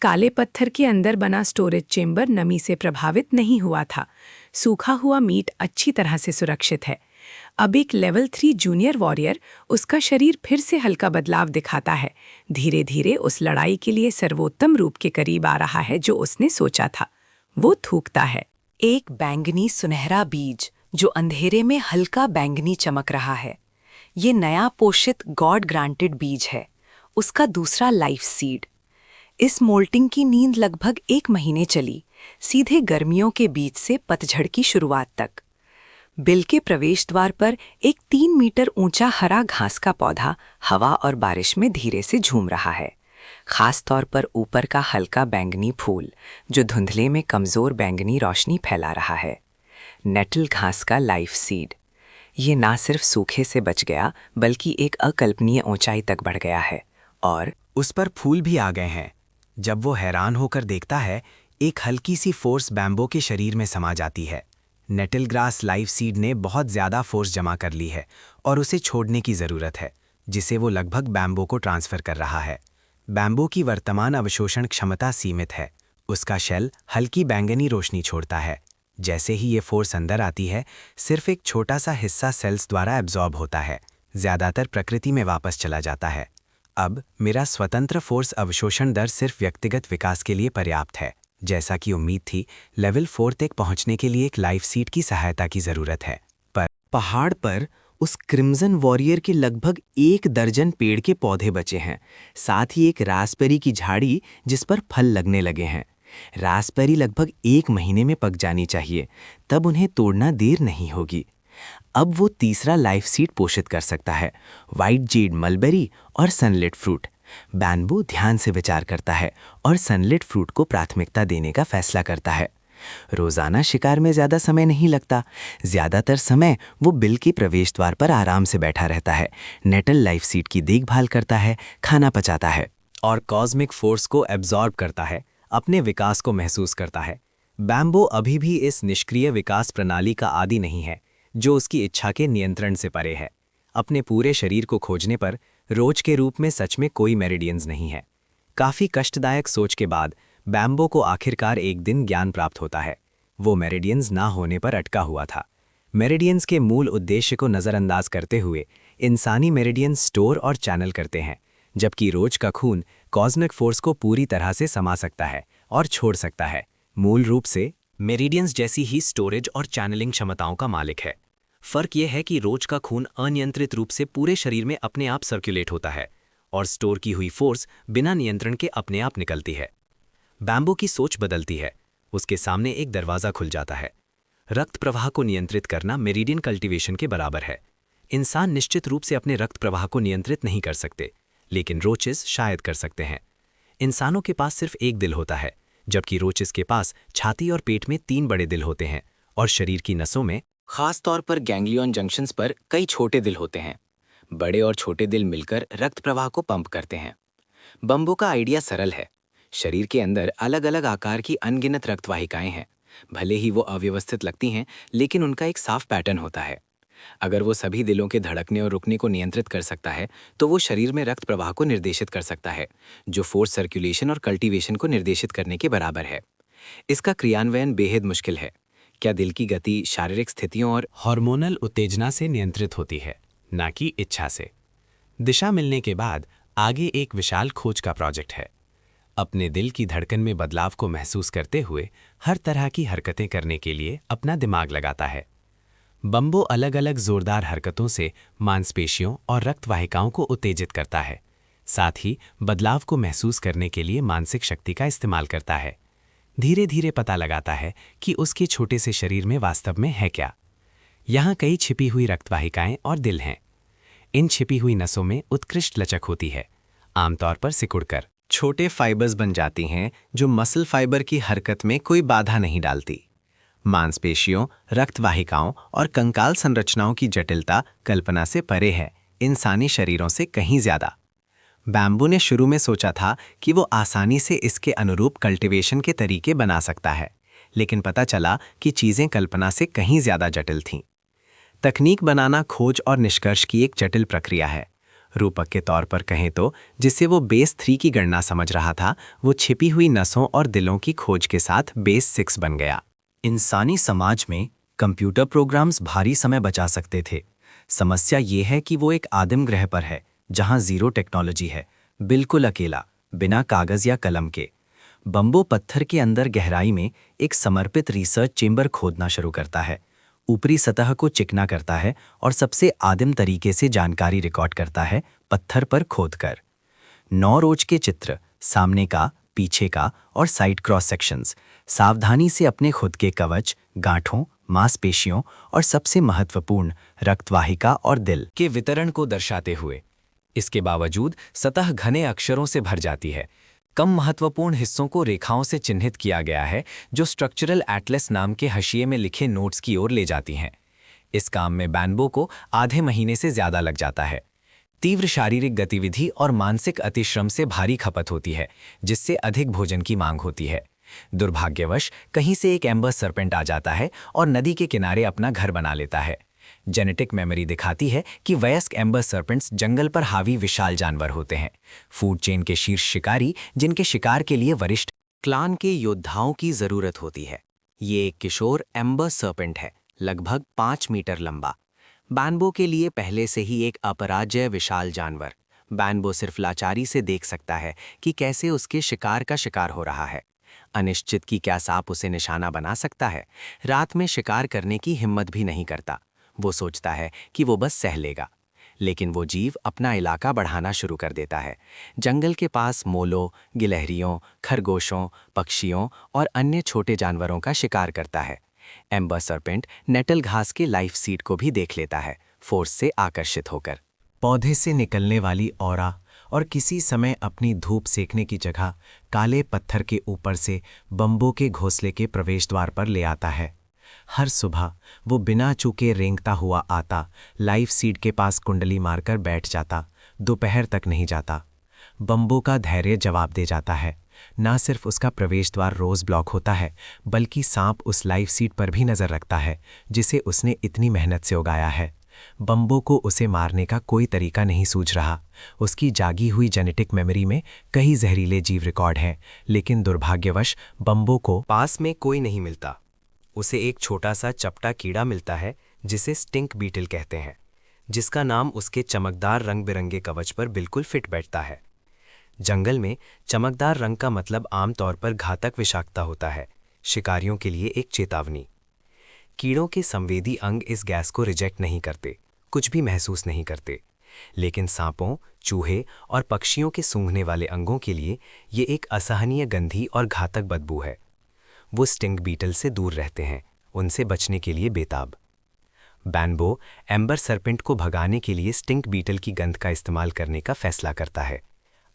S3: काले पत्थर के अंदर बना स्टोरेज चेंबर नमी से प्रभावित नहीं हुआ था। सूखा हुआ मीट अच्छी तरह से सुरक्षित है। अब एक लेवल 3 जूनियर वॉरियर, उसका शरीर फिर से हल्का बदलाव दिखाता है। धीरे धीरे उस लड़ाई के लिए सर्वोत्तम रूप के करीब आ रहा है जो उसने सोचा था। वो थूकता है। एक बैंगनी सुनहरा बीज जो अंधेरे में हल्का बैंगनी चमक रहा है। ये नया पोषित गॉड ग्रांटेड बीज है, उसका दूसरा लाइफ सीड। इस मोल्टिंग की नींद लगभग 1 महीने चली, सीधे गर्मियों के बीच से पतझड़ की शुरुआत तक। बिल के प्रवेश द्वार पर एक 3 मीटर ऊंचा हरा घास का पौधा हवा और बारिश में धीरे से झूम रहा है, खास तौर पर ऊपर का हल्का बैंगनी फूल जो धुंधले में कमजोर बैंगनी रोशनी फैला रहा है। नेटल घास का लाइफ सीड। ये ना सिर्फ सूखे से बच गया बल्कि एक अकल्पनीय ऊंचाई तक बढ़ गया है और
S4: उस पर फूल भी आ गए हैं। जब वो हैरान होकर देखता है, एक हल्की सी फोर्स बैम्बो के शरीर में समा जाती है। नेटल ग्रास लाइफ सीड ने बहुत ज़्यादा फोर्स जमा कर ली है और उसे छोड़ने की ज़रूरत है, जिसे वो लगभग बैम्बो को ट्रांसफ़र कर रहा है। बैम्बो की वर्तमान अवशोषण क्षमता सीमित है। उसका शेल हल्की बैंगनी रोशनी छोड़ता है। जैसे ही ये फोर्स अंदर आती है, सिर्फ एक छोटा सा हिस्सा सेल्स द्वारा एब्जॉर्ब होता है, ज़्यादातर प्रकृति में वापस चला जाता है। अब मेरा स्वतंत्र फोर्स अवशोषण दर सिर्फ व्यक्तिगत विकास के लिए पर्याप्त है। जैसा कि उम्मीद थी, लेवल 4 तक पहुंचने के लिए एक लाइफ सीड की सहायता की ज़रूरत है। पर
S2: पहाड़ पर उस क्रिम्सन वॉरियर के लगभग 1 दर्जन पेड़ के पौधे बचे हैं, साथ ही एक रास्पबेरी की झाड़ी जिस पर फल लगने लगे हैं। रास्पबेरी लगभग 1 महीने में पक जानी चाहिए, तब उन्हें तोड़ना देर नहीं होगी। अब वो तीसरा लाइफ सीड पोषित कर सकता है, व्हाइट जीड मलबेरी और सनलिट फ्रूट। बैम्बू ध्यान से विचार करता है और सनलिट फ्रूट को प्राथमिकता देने का फैसला करता है। रोजाना शिकार में ज़्यादा समय नहीं लगता। ज़्यादातर समय वो बिल के प्रवेश द्वार पर आराम से बैठा रहता है, नेटल लाइफ सीड की देखभाल करता है, खाना पचाता है
S4: और कॉस्मिक फोर्स को एब्जॉर्ब करता है, अपने विकास को महसूस करता है। बैम्बो अभी भी इस निष्क्रिय विकास प्रणाली का आदी नहीं है, जो उसकी इच्छा के नियंत्रण से परे है। अपने पूरे शरीर को खोजने पर रोज के रूप में सच में कोई मेरिडियंस नहीं है। काफ़ी कष्टदायक सोच के बाद बैम्बो को आखिरकार एक दिन ज्ञान प्राप्त होता है। वो मेरिडियंस ना होने पर अटका हुआ था। मेरिडियंस के मूल उद्देश्य को नज़रअंदाज करते हुए इंसानी मेरिडियंस स्टोर और चैनल करते हैं, जबकि रोज का खून
S1: कॉस्मिक फोर्स को पूरी तरह से समा सकता है और छोड़ सकता है। मूल रूप से मेरिडियंस जैसी ही स्टोरेज और चैनलिंग क्षमताओं का मालिक है। फर्क यह है कि रोज का खून अनियंत्रित रूप से पूरे शरीर में अपने आप सर्कुलेट होता है और स्टोर की हुई फोर्स बिना नियंत्रण के अपने आप निकलती है। बैम्बो की सोच बदलती है। उसके सामने एक दरवाज़ा खुल जाता है। रक्त प्रवाह को नियंत्रित करना मेरिडियन कल्टीवेशन के बराबर है। इंसान निश्चित रूप से अपने रक्त प्रवाह को नियंत्रित नहीं कर सकते, लेकिन रोचेस शायद कर सकते हैं। इंसानों के पास सिर्फ एक दिल होता है, जबकि रोचेस के पास छाती और पेट में 3 बड़े दिल होते हैं और शरीर की नसों में
S2: खास तौर पर गैंग्लियन जंक्शंस पर कई छोटे दिल होते हैं। बड़े और छोटे दिल मिलकर रक्त प्रवाह को पंप करते हैं। बम्बो का आइडिया सरल है। शरीर के अंदर अलग अलग आकार की अनगिनत रक्त वाहिकाएं हैं। भले ही वो अव्यवस्थित लगती हैं, लेकिन उनका एक साफ पैटर्न होता है। अगर वो सभी दिलों के धड़कने और रुकने को नियंत्रित कर सकता है, तो वो शरीर में रक्त प्रवाह को निर्देशित कर सकता है, जो फोर्स सर्कुलेशन और कल्टीवेशन को निर्देशित करने के बराबर है। इसका क्रियान्वयन बेहद मुश्किल है। क्या दिल की गति शारीरिक स्थितियों और
S1: हार्मोनल उत्तेजना से नियंत्रित होती है, ना कि इच्छा से। दिशा मिलने के बाद आगे एक विशाल खोज का प्रोजेक्ट है। अपने दिल की धड़कन में बदलाव को महसूस करते हुए हर तरह की हरकतें करने के लिए अपना दिमाग लगाता है। बम्बो अलग अलग जोरदार हरकतों से मांसपेशियों और रक्त वाहिकाओं को उत्तेजित करता है। साथ ही बदलाव को महसूस करने के लिए मानसिक शक्ति का इस्तेमाल करता है। धीरे धीरे पता लगाता है कि उसके छोटे से शरीर में वास्तव में है क्या। यहाँ कई छिपी हुई रक्त वाहिकाएं और दिल हैं। इन छिपी हुई नसों में उत्कृष्ट लचक होती है, आमतौर पर सिकुड़कर छोटे फाइबर्स बन जाती हैं, जो मसल फाइबर की हरकत में कोई बाधा नहीं डालती। मांसपेशियों, रक्त वाहिकाओं और कंकाल संरचनाओं की जटिलता कल्पना से परे है, इंसानी शरीरों से कहीं ज्यादा। बैम्बू ने शुरू में सोचा था कि वो आसानी से इसके अनुरूप कल्टीवेशन के तरीके बना सकता है, लेकिन पता चला कि चीज़ें कल्पना से कहीं ज्यादा जटिल थीं। तकनीक बनाना खोज और निष्कर्ष की एक जटिल प्रक्रिया है। रूपक के तौर पर कहें तो जिससे वो बेस 3 की गणना समझ रहा था, वो छिपी हुई नसों और दिलों की खोज के साथ बेस 6 बन गया।
S5: इंसानी समाज में कंप्यूटर प्रोग्राम्स भारी समय बचा सकते थे। समस्या ये है कि वो एक आदिम ग्रह पर है, जहां जीरो टेक्नोलॉजी है, बिल्कुल अकेला, बिना कागज या कलम के। बम्बो पत्थर के अंदर गहराई में एक समर्पित रिसर्च चेंबर खोदना शुरू करता है। ऊपरी सतह को चिकना करता है और सबसे आदिम तरीके से जानकारी रिकॉर्ड करता है, पत्थर पर खोदकर। 9 रोज के चित्र, सामने का, पीछे का और साइड क्रॉस सेक्शंस, सावधानी से अपने खुद के कवच, गांठों, मांसपेशियों और सबसे महत्वपूर्ण रक्तवाहिका और दिल
S2: के वितरण को दर्शाते हुए। इसके बावजूद सतह घने अक्षरों से भर जाती है। कम महत्वपूर्ण हिस्सों को रेखाओं से चिन्हित किया गया है, जो स्ट्रक्चरल एटलस नाम के हशिये में लिखे नोट्स की ओर ले जाती हैं। इस काम में बैम्बो को आधे महीने से ज्यादा लग जाता है। तीव्र शारीरिक गतिविधि और मानसिक अतिश्रम से भारी खपत होती है, जिससे अधिक भोजन की मांग होती है। दुर्भाग्यवश कहीं से एक एम्बर सर्पेंट आ जाता है और नदी के किनारे अपना घर बना लेता है। जेनेटिक मेमोरी दिखाती है कि वयस्क एम्बर सर्पेंट्स जंगल पर हावी विशाल जानवर होते हैं, फूड चेन के शीर्ष शिकारी, जिनके शिकार के लिए वरिष्ठ क्लान के योद्धाओं की जरूरत होती है। ये एक किशोर एम्बर सर्पेंट है, लगभग 5 मीटर लंबा। बैम्बो के लिए पहले से ही एक अपराजय विशाल जानवर। बैम्बो सिर्फ लाचारी से देख सकता है कि कैसे उसके शिकार का शिकार हो रहा है। अनिश्चित कि क्या सांप उसे निशाना बना सकता है। रात में शिकार करने की हिम्मत भी नहीं करता। वो सोचता है कि वो बस सह लेगा, लेकिन वो जीव अपना इलाका बढ़ाना शुरू कर देता है। जंगल के पास मोलों, गिलहरियों, खरगोशों, पक्षियों और अन्य छोटे जानवरों का शिकार करता है। एम्बर सर्पेंट नेटल घास के लाइफ सीड को भी देख लेता है, फोर्स से आकर्षित होकर।
S4: पौधे से निकलने वाली औरा और किसी समय अपनी धूप सेकने की जगह काले पत्थर के ऊपर से बम्बो के घोंसले के प्रवेश द्वार पर ले आता है। हर सुबह वो बिना चूके रेंगता हुआ आता, लाइफ सीड के पास कुंडली मारकर बैठ जाता, दोपहर तक नहीं जाता। बम्बो का धैर्य जवाब दे जाता है। ना सिर्फ उसका प्रवेश द्वार रोज ब्लॉक होता है, बल्कि सांप उस लाइफ सीड पर भी नजर रखता है, जिसे उसने इतनी मेहनत से उगाया है। बम्बो को उसे मारने का कोई तरीका नहीं सूझ रहा। उसकी जागी हुई जेनेटिक मेमोरी में कई जहरीले जीव रिकॉर्ड हैं, लेकिन दुर्भाग्यवश बम्बो को
S1: पास में कोई नहीं मिलता। उसे एक छोटा सा चपटा कीड़ा मिलता है, जिसे स्टिंक बीटल कहते हैं, जिसका नाम उसके चमकदार रंग बिरंगे कवच पर बिल्कुल फिट बैठता है। जंगल में चमकदार रंग का मतलब आमतौर पर घातक विषाक्तता होता है, शिकारियों के लिए एक चेतावनी। कीड़ों के संवेदी अंग इस गैस को रिजेक्ट नहीं करते, कुछ भी महसूस नहीं करते, लेकिन सांपों, चूहे और पक्षियों के सूंघने वाले अंगों के लिए ये एक असहनीय गंधी और घातक बदबू है। वो स्टिंग बीटल से दूर रहते हैं, उनसे बचने के लिए बेताब। बैम्बो एम्बर सर्पेंट को भगाने के लिए स्टिंक बीटल की गंध का इस्तेमाल करने का फैसला करता है।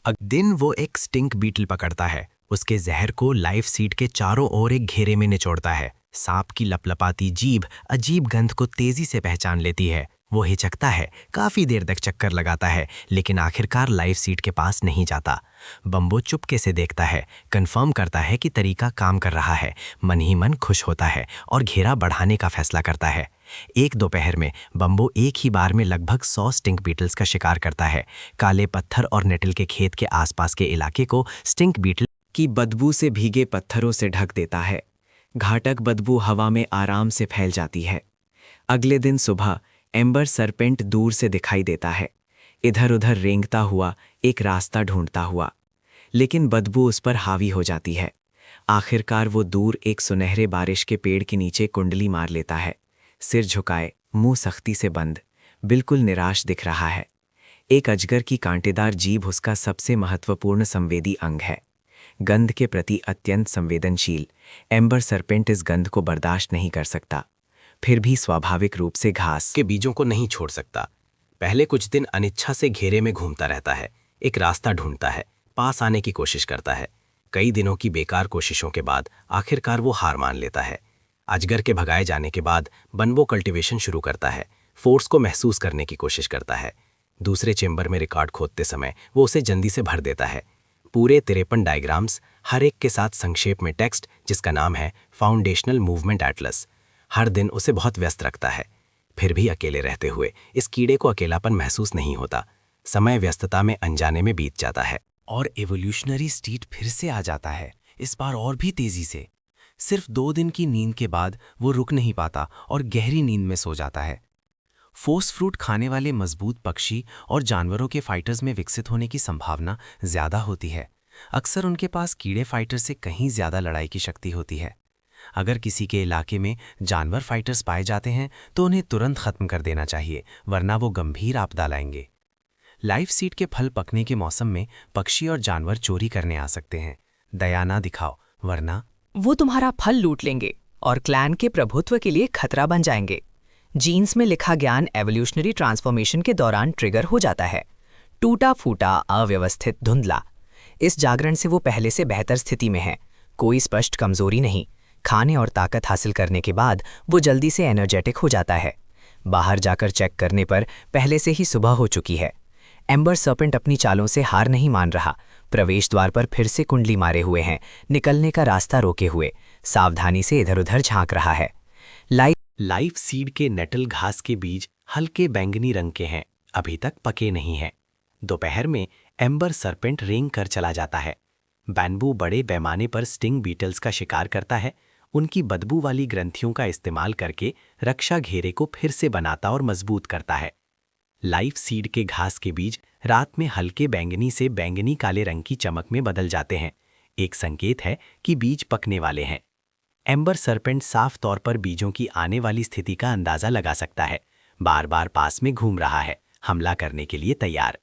S4: दिन वो एक स्टिंक बीटल पकड़ता है, उसके जहर को लाइफ सीड के चारों ओर एक घेरे में निचोड़ता है। सांप की लपलपाती जीभ अजीब गंध को तेजी से पहचान लेती है। वो हिचकता है, काफी देर तक चक्कर लगाता है, लेकिन आखिरकार लाइफ सीड के पास नहीं जाता। बम्बो चुपके से देखता है, कंफर्म करता है कि तरीका काम कर रहा है। मन ही मन खुश होता है और घेरा बढ़ाने का फैसला करता है। एक दोपहर में बम्बो एक ही बार में लगभग 100 स्टिंक बीटल्स का शिकार करता है। काले पत्थर और नेटल के खेत के आसपास के इलाके को स्टिंक बीटल
S2: की बदबू से भीगे पत्थरों से ढक देता है। घातक बदबू हवा में आराम से फैल जाती है। अगले दिन सुबह एम्बर सरपेंट दूर से दिखाई देता है, इधर उधर रेंगता हुआ, एक रास्ता ढूंढता हुआ, लेकिन बदबू उस पर हावी हो जाती है। आखिरकार वो दूर एक सुनहरे बारिश के पेड़ के नीचे कुंडली मार लेता है, सिर झुकाए, मुंह सख्ती से बंद, बिल्कुल निराश दिख रहा है। एक अजगर की कांटेदार जीभ उसका सबसे महत्वपूर्ण संवेदी अंग है। गंध के प्रति अत्यंत संवेदनशील एम्बर सरपेंट इस गंध को बर्दाश्त नहीं कर सकता, फिर भी स्वाभाविक रूप से घास
S4: के बीजों को नहीं छोड़ सकता। पहले कुछ दिन अनिच्छा से घेरे में घूमता रहता है, एक रास्ता ढूंढता है, पास आने की कोशिश करता है। कई दिनों की बेकार कोशिशों के बाद आखिरकार वो हार मान लेता है। अजगर के भगाए जाने के बाद बम्बो कल्टीवेशन शुरू करता है, फोर्स को महसूस करने की कोशिश करता है। दूसरे चेंबर में रिकॉर्ड खोदते समय वो उसे जल्दी से भर देता है। पूरे 53 डायग्राम्स, हर एक के साथ संक्षेप में टेक्स्ट जिसका नाम है फाउंडेशनल मूवमेंट एटलस। हर दिन उसे बहुत व्यस्त रखता है। फिर भी अकेले रहते हुए इस कीड़े को अकेलापन महसूस नहीं होता। समय व्यस्तता में अनजाने में बीत जाता है
S7: और एवोल्यूशनरी स्टेट फिर से आ जाता है, इस बार और भी तेजी से। सिर्फ 2 दिन की नींद के बाद वो रुक नहीं पाता और गहरी नींद में सो जाता है। फोर्स फ्रूट खाने वाले मजबूत पक्षी और जानवरों के फाइटर्स में विकसित होने की संभावना ज्यादा होती है। अक्सर उनके पास कीड़े फाइटर से कहीं ज्यादा लड़ाई की शक्ति होती है। अगर किसी के इलाके में जानवर फाइटर्स पाए जाते हैं तो उन्हें तुरंत खत्म कर देना चाहिए, वरना वो गंभीर आपदा लाएंगे। लाइफ सीड के फल पकने के मौसम में पक्षी और जानवर चोरी करने आ सकते हैं। दया ना दिखाओ, वरना
S11: वो तुम्हारा फल लूट लेंगे और क्लैन के प्रभुत्व के लिए खतरा बन जाएंगे। जीन्स में लिखा ज्ञान एवोल्यूशनरी ट्रांसफॉर्मेशन के दौरान ट्रिगर हो जाता है। टूटा फूटा, अव्यवस्थित, धुंधला। इस जागरण से वो पहले से बेहतर स्थिति में है, कोई स्पष्ट कमजोरी नहीं। खाने और ताकत हासिल करने के बाद वो जल्दी से एनर्जेटिक हो जाता है। बाहर जाकर चेक करने पर पहले से ही सुबह हो चुकी है। एम्बर सर्पेंट अपनी चालों से हार नहीं मान रहा। प्रवेश द्वार पर फिर से कुंडली मारे हुए हैं, निकलने का रास्ता रोके हुए, सावधानी से इधर उधर झांक रहा है।
S4: लाइफ सीड के नेटल घास के बीज हल्के बैंगनी रंग के हैं, अभी तक पके नहीं हैं। दोपहर में एम्बर सरपेंट रेंग कर चला जाता है। बैम्बू बड़े पैमाने पर स्टिंग बीटल्स का शिकार करता है। उनकी बदबू वाली ग्रंथियों का इस्तेमाल करके रक्षा घेरे को फिर से बनाता और मजबूत करता है। लाइफ सीड के घास के बीज रात में हल्के बैंगनी से बैंगनी काले रंग की चमक में बदल जाते हैं, एक संकेत है कि बीज पकने वाले हैं। एम्बर सरपेंट साफ तौर पर बीजों की आने वाली स्थिति का अंदाजा लगा सकता है। बार बार पास में घूम रहा है, हमला करने के लिए तैयार।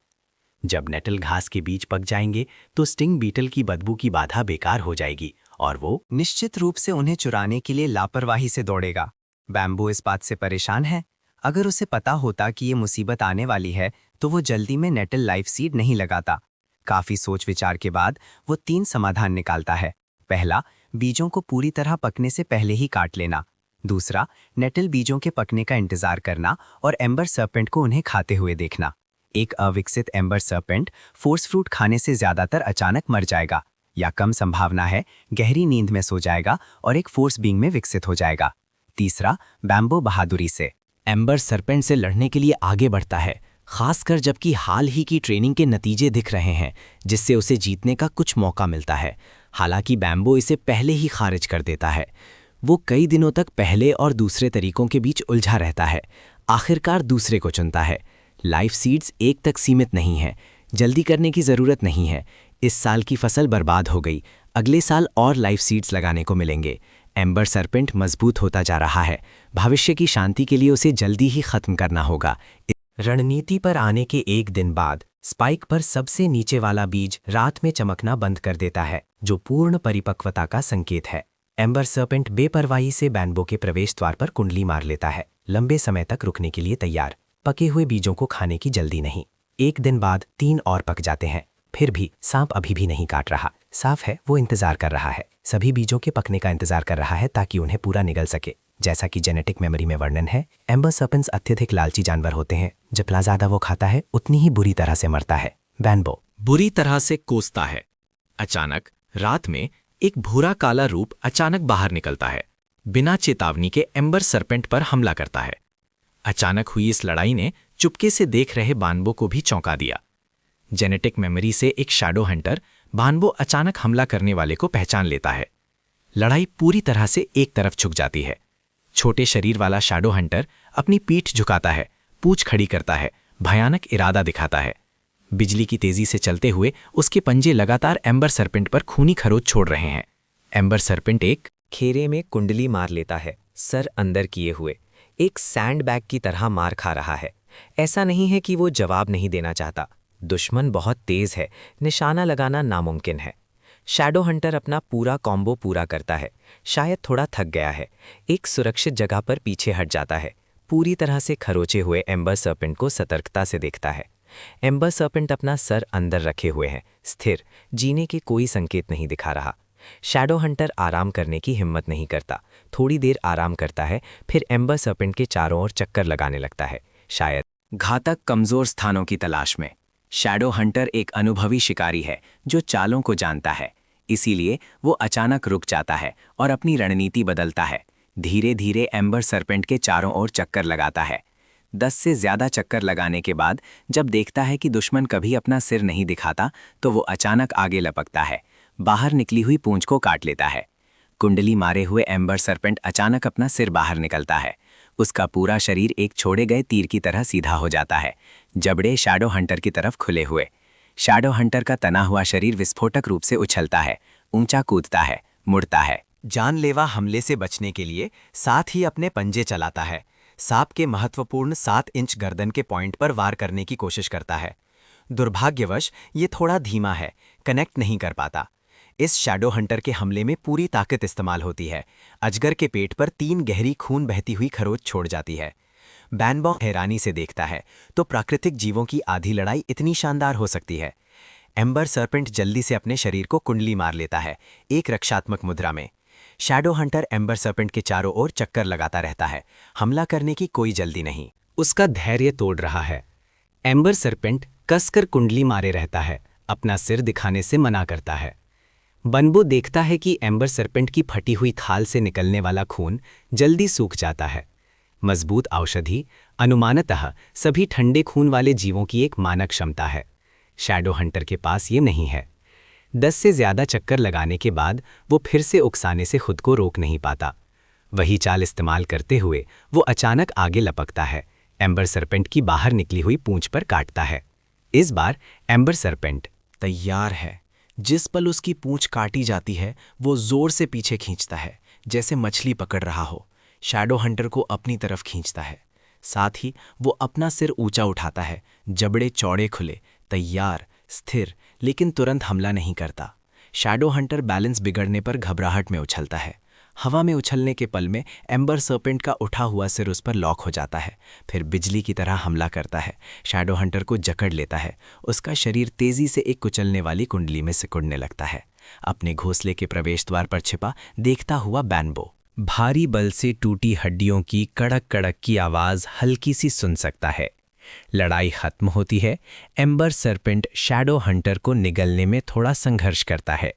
S4: जब नेटल घास के बीज पक जाएंगे तो स्टिंग बीटल की बदबू की बाधा बेकार हो जाएगी और वो
S5: निश्चित रूप से उन्हें चुराने के लिए लापरवाही से दौड़ेगा। बैम्बू इस बात से परेशान है। अगर उसे पता होता कि ये मुसीबत आने वाली है तो वो जल्दी में नेटल लाइफ सीड नहीं लगाता। काफी सोच विचार के बाद वो 3 समाधान निकालता है। पहला, बीजों को पूरी तरह पकने से पहले ही काट लेना। दूसरा, नेटल बीजों के पकने का इंतजार करना और एम्बर सर्पेंट को उन्हें खाते हुए देखना। एक अविकसित एम्बर सर्पेंट फोर्स फ्रूट खाने से ज्यादातर अचानक मर जाएगा या कम संभावना है गहरी नींद में सो जाएगा और एक फोर्स बीइंग में विकसित हो जाएगा। तीसरा, बैम्बो बहादुरी से
S7: एम्बर सरपेंट से लड़ने के लिए आगे बढ़ता है, खासकर जबकि हाल ही की ट्रेनिंग के नतीजे दिख रहे हैं, जिससे उसे जीतने का कुछ मौका मिलता है। हालांकि बैम्बो इसे पहले ही खारिज कर देता है। वो कई दिनों तक पहले और दूसरे तरीकों के बीच उलझा रहता है, आखिरकार दूसरे को चुनता है। लाइफ सीड्स एक तक सीमित नहीं है, जल्दी करने की ज़रूरत नहीं है।
S4: इस साल की फसल बर्बाद हो गई, अगले साल और लाइफ सीड्स लगाने को मिलेंगे। एम्बर सरपेंट मजबूत होता जा रहा है, भविष्य की शांति के लिए उसे जल्दी ही खत्म करना होगा। रणनीति पर आने के एक दिन बाद स्पाइक पर सबसे नीचे वाला बीज रात में चमकना बंद कर देता है, जो पूर्ण परिपक्वता का संकेत है। एम्बर सर्पेंट बेपरवाही से बैंबो के प्रवेश द्वार पर कुंडली मार लेता है, लंबे समय तक रुकने के लिए तैयार, पके हुए बीजों को खाने की जल्दी नहीं। एक दिन बाद 3 और पक जाते हैं, फिर भी सांप अभी भी नहीं काट रहा। साफ है वो इंतजार कर रहा है, सभी बीजों के पकने का इंतजार कर रहा है ताकि उन्हें पूरा निगल सके। जैसा कि जेनेटिक मेमोरी में वर्णन है, एम्बर सर्पेंट्स अत्यधिक लालची जानवर होते हैं। जितना ज्यादा वो खाता है उतनी ही बुरी तरह से मरता है। बैंबो
S10: बुरी तरह से कोसता है। अचानक रात में एक भूरा काला रूप अचानक बाहर निकलता है, बिना चेतावनी के एम्बर सरपेंट पर हमला करता है। अचानक हुई इस लड़ाई ने चुपके से देख रहे बानबो को भी चौंका दिया। जेनेटिक मेमोरी से एक शैडो हंटर बानबो अचानक हमला करने वाले को पहचान लेता है। लड़ाई पूरी तरह से एक तरफ झुक जाती है। छोटे शरीर वाला शैडो हंटर अपनी पीठ झुकाता है, पूंछ खड़ी करता है, भयानक इरादा दिखाता है। बिजली की तेजी से चलते हुए उसके पंजे लगातार एम्बर सरपेंट पर खूनी खरोच छोड़ रहे हैं। एम्बर सरपेंट एक
S2: खेरे में कुंडली मार लेता है, सर अंदर किए हुए, एक सैंडबैग की तरह मार खा रहा है। ऐसा नहीं है कि वो जवाब नहीं देना चाहता, दुश्मन बहुत तेज है, निशाना लगाना नामुमकिन है। शैडो हंटर अपना पूरा कॉम्बो पूरा करता है, शायद थोड़ा थक गया है, एक सुरक्षित जगह पर पीछे हट जाता है, पूरी तरह से खरोचे हुए एम्बर सर्पेंट को सतर्कता से देखता है। एम्बर सर्पेंट अपना सर अंदर रखे हुए हैं, स्थिर, जीने के कोई संकेत नहीं दिखा रहा। शैडो हंटर आराम करने की हिम्मत नहीं करता, थोड़ी देर आराम करता है, फिर एम्बर सर्पेंट के चारों ओर चक्कर लगाने लगता है, शायद
S5: घातक कमजोर स्थानों की तलाश में। शैडो हंटर एक अनुभवी शिकारी है जो चालों को जानता है, इसीलिए वो अचानक रुक जाता है और अपनी रणनीति बदलता है। धीरे धीरे एम्बर सरपेंट के चारों ओर चक्कर लगाता है। 10 से ज्यादा चक्कर लगाने के बाद जब देखता है कि दुश्मन कभी अपना सिर नहीं दिखाता, तो वो अचानक आगे लपकता है, बाहर निकली हुई पूंछ को काट लेता है। कुंडली मारे हुए एम्बर सरपेंट अचानक अपना सिर बाहर निकलता है, उसका पूरा शरीर एक छोड़े गए तीर की तरह सीधा हो जाता है, जबड़े शैडो हंटर की तरफ खुले हुए। शैडो हंटर का तना हुआ शरीर विस्फोटक रूप से उछलता है, ऊंचा कूदता है, मुड़ता है।
S4: जानलेवा हमले से बचने के लिए साथ ही अपने पंजे चलाता है। सांप के महत्वपूर्ण 7 इंच गर्दन के पॉइंट पर वार करने की कोशिश करता है। दुर्भाग्यवश ये थोड़ा धीमा है, कनेक्ट नहीं कर पाता। इस शैडो हंटर के हमले में पूरी ताकत इस्तेमाल होती है। अजगर के पेट पर 3 गहरी खून बहती हुई खरोच छोड़ जाती है। बैंबो हैरानी से देखता है तो प्राकृतिक जीवों की आधी लड़ाई इतनी शानदार हो सकती है। एम्बर सर्पेंट जल्दी से अपने शरीर को कुंडली मार लेता है, एक रक्षात्मक मुद्रा में। शैडो हंटर एम्बर सर्पेंट के चारों ओर चक्कर लगाता रहता है, हमला करने की कोई जल्दी नहीं।
S7: उसका धैर्य तोड़ रहा है। एम्बर सर्पेंट कसकर कुंडली मारे रहता है, अपना सिर दिखाने से मना करता है। बनबो देखता है कि एम्बर सर्पेंट की फटी हुई खाल से निकलने वाला खून जल्दी सूख जाता है। मजबूत औषधि अनुमानतः सभी ठंडे खून वाले जीवों की एक मानक क्षमता है। शैडो हंटर के पास ये नहीं है। 10 से ज्यादा चक्कर लगाने के बाद वो फिर से उकसाने से खुद को रोक नहीं पाता। वही चाल इस्तेमाल करते हुए वो अचानक आगे लपकता है, एम्बर सर्पेंट की बाहर निकली हुई पूंछ पर काटता है। इस बार एम्बर सर्पेंट
S4: तैयार है। जिस पल उसकी पूंछ काटी जाती है वो जोर से पीछे खींचता है, जैसे मछली पकड़ रहा हो। शैडो हंटर को अपनी तरफ खींचता है, साथ ही वो अपना सिर ऊंचा उठाता है, जबड़े चौड़े खुले, तैयार, स्थिर, लेकिन तुरंत हमला नहीं करता। शैडो हंटर बैलेंस बिगड़ने पर घबराहट में उछलता है। हवा में उछलने के पल में एम्बर सर्पेंट का उठा हुआ सिर उस पर लॉक हो जाता है, फिर बिजली की तरह हमला करता है। शैडो हंटर को जकड़ लेता है, उसका शरीर तेजी से एक कुचलने वाली कुंडली में सिकुड़ने लगता है। अपने घोंसले के प्रवेश द्वार पर छिपा देखता हुआ बैंबो
S7: भारी बल से टूटी हड्डियों की कड़क कड़क की आवाज हल्की सी सुन सकता है। लड़ाई खत्म होती है। एम्बर सर्पेंट शैडो हंटर को निगलने में थोड़ा संघर्ष करता है।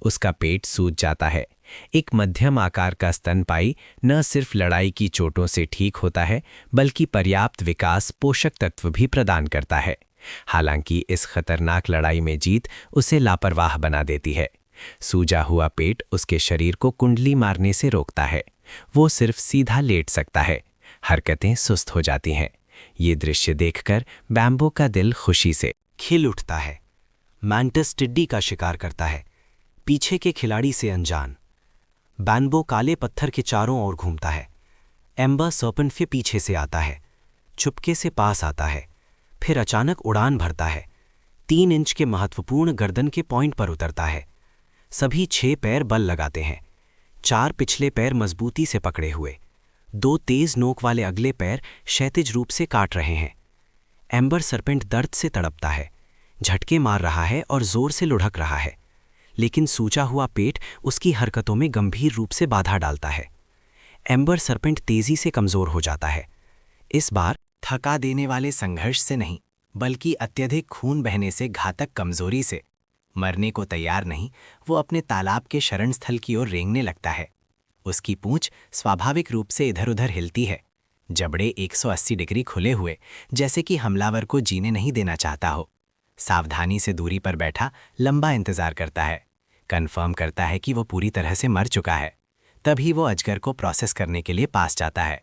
S7: उसका पेट सूज जाता है। एक मध्यम आकार का स्तनपाई न सिर्फ लड़ाई की चोटों से ठीक होता है, बल्कि पर्याप्त विकास पोषक तत्व भी प्रदान करता है। हालांकि इस खतरनाक लड़ाई में जीत उसे लापरवाह बना देती है। सूजा हुआ पेट उसके शरीर को कुंडली मारने से रोकता है। वो सिर्फ सीधा लेट सकता है, हरकतें सुस्त हो जाती हैं। ये दृश्य देखकर बैंबो का दिल खुशी से
S4: खिल उठता है।
S1: मैंटिस टिड्डी का शिकार करता है, पीछे के खिलाड़ी से अनजान। बैम्बो काले पत्थर के चारों ओर घूमता है। एम्बर सर्पेंट फिर पीछे से आता है, चुपके से पास आता है, फिर अचानक उड़ान भरता है। 3 इंच के महत्वपूर्ण गर्दन के पॉइंट पर उतरता है। सभी 6 पैर बल लगाते हैं, 4 पिछले पैर मजबूती से पकड़े हुए, 2 तेज नोक वाले अगले पैर क्षैतिज रूप से काट रहे हैं। एम्बर सर्पेंट दर्द से तड़पता है, झटके मार रहा है और जोर से लुढ़क रहा है, लेकिन सूजा हुआ पेट उसकी हरकतों में गंभीर रूप से बाधा डालता है। एम्बर सर्पेंट तेजी से कमजोर हो जाता है, इस बार थका देने वाले संघर्ष से नहीं, बल्कि अत्यधिक खून बहने से घातक कमजोरी से। मरने को तैयार नहीं, वो अपने तालाब के शरण स्थल की ओर रेंगने लगता है। उसकी पूंछ स्वाभाविक रूप से इधर उधर हिलती है, जबड़े 180 डिग्री खुले हुए, जैसे कि हमलावर को जीने नहीं देना चाहता हो। सावधानी से दूरी पर बैठा लंबा इंतजार करता है, कन्फर्म करता है कि वो पूरी तरह से मर चुका है। तभी वो अजगर को प्रोसेस करने के लिए पास जाता है।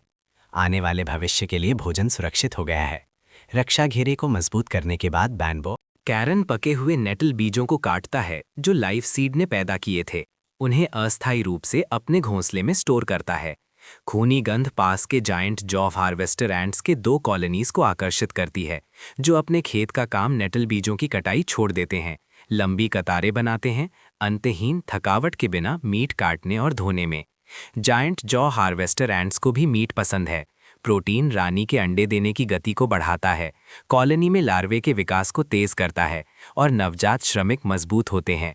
S1: आने वाले भविष्य के लिए भोजन सुरक्षित हो गया है। रक्षा घेरे को मजबूत करने के बाद बैम्बो
S2: कैरन पके हुए नेटल बीजों को काटता है जो लाइफ सीड ने पैदा किए थे। उन्हें अस्थायी रूप से अपने घोंसले में स्टोर करता है। खूनी गंध पास के जायंट जॉ हार्वेस्टर एंट्स के 2 कॉलोनीज को आकर्षित करती है, जो अपने खेत का काम नेटल बीजों की कटाई छोड़ देते हैं, लंबी कतारें बनाते हैं, अंतहीन थकावट के बिना मीट काटने और धोने में। जायंट जॉ हार्वेस्टर एंट्स को भी मीट पसंद है। प्रोटीन रानी के अंडे देने की गति को बढ़ाता है, कॉलोनी में लार्वे के विकास को तेज करता है और नवजात श्रमिक मजबूत होते हैं।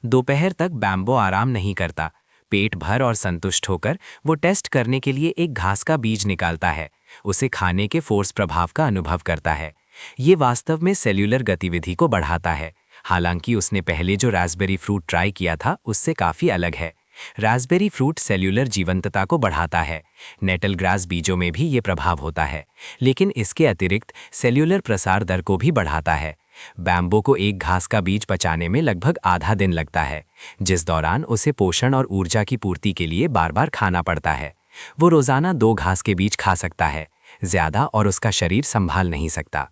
S2: दोपहर तक बैम्बो आराम नहीं करता। पेट भर और संतुष्ट होकर वो टेस्ट करने के लिए एक घास का बीज निकालता है, उसे खाने के फोर्स प्रभाव का अनुभव करता है। ये वास्तव में सेल्यूलर गतिविधि को बढ़ाता है। हालांकि उसने पहले जो रास्पबेरी फ्रूट ट्राई किया था उससे काफ़ी अलग है। रास्पबेरी फ्रूट सेल्यूलर जीवंतता को बढ़ाता है। नेटल ग्रास बीजों में भी ये प्रभाव होता है, लेकिन इसके अतिरिक्त सेल्यूलर प्रसार दर को भी बढ़ाता है। बैम्बो को एक घास का बीज पचाने में लगभग आधा दिन लगता है, जिस दौरान उसे पोषण और ऊर्जा की पूर्ति के लिए बार बार खाना पड़ता है। वो रोजाना 2 घास के बीज खा सकता है, ज्यादा और उसका शरीर संभाल नहीं सकता।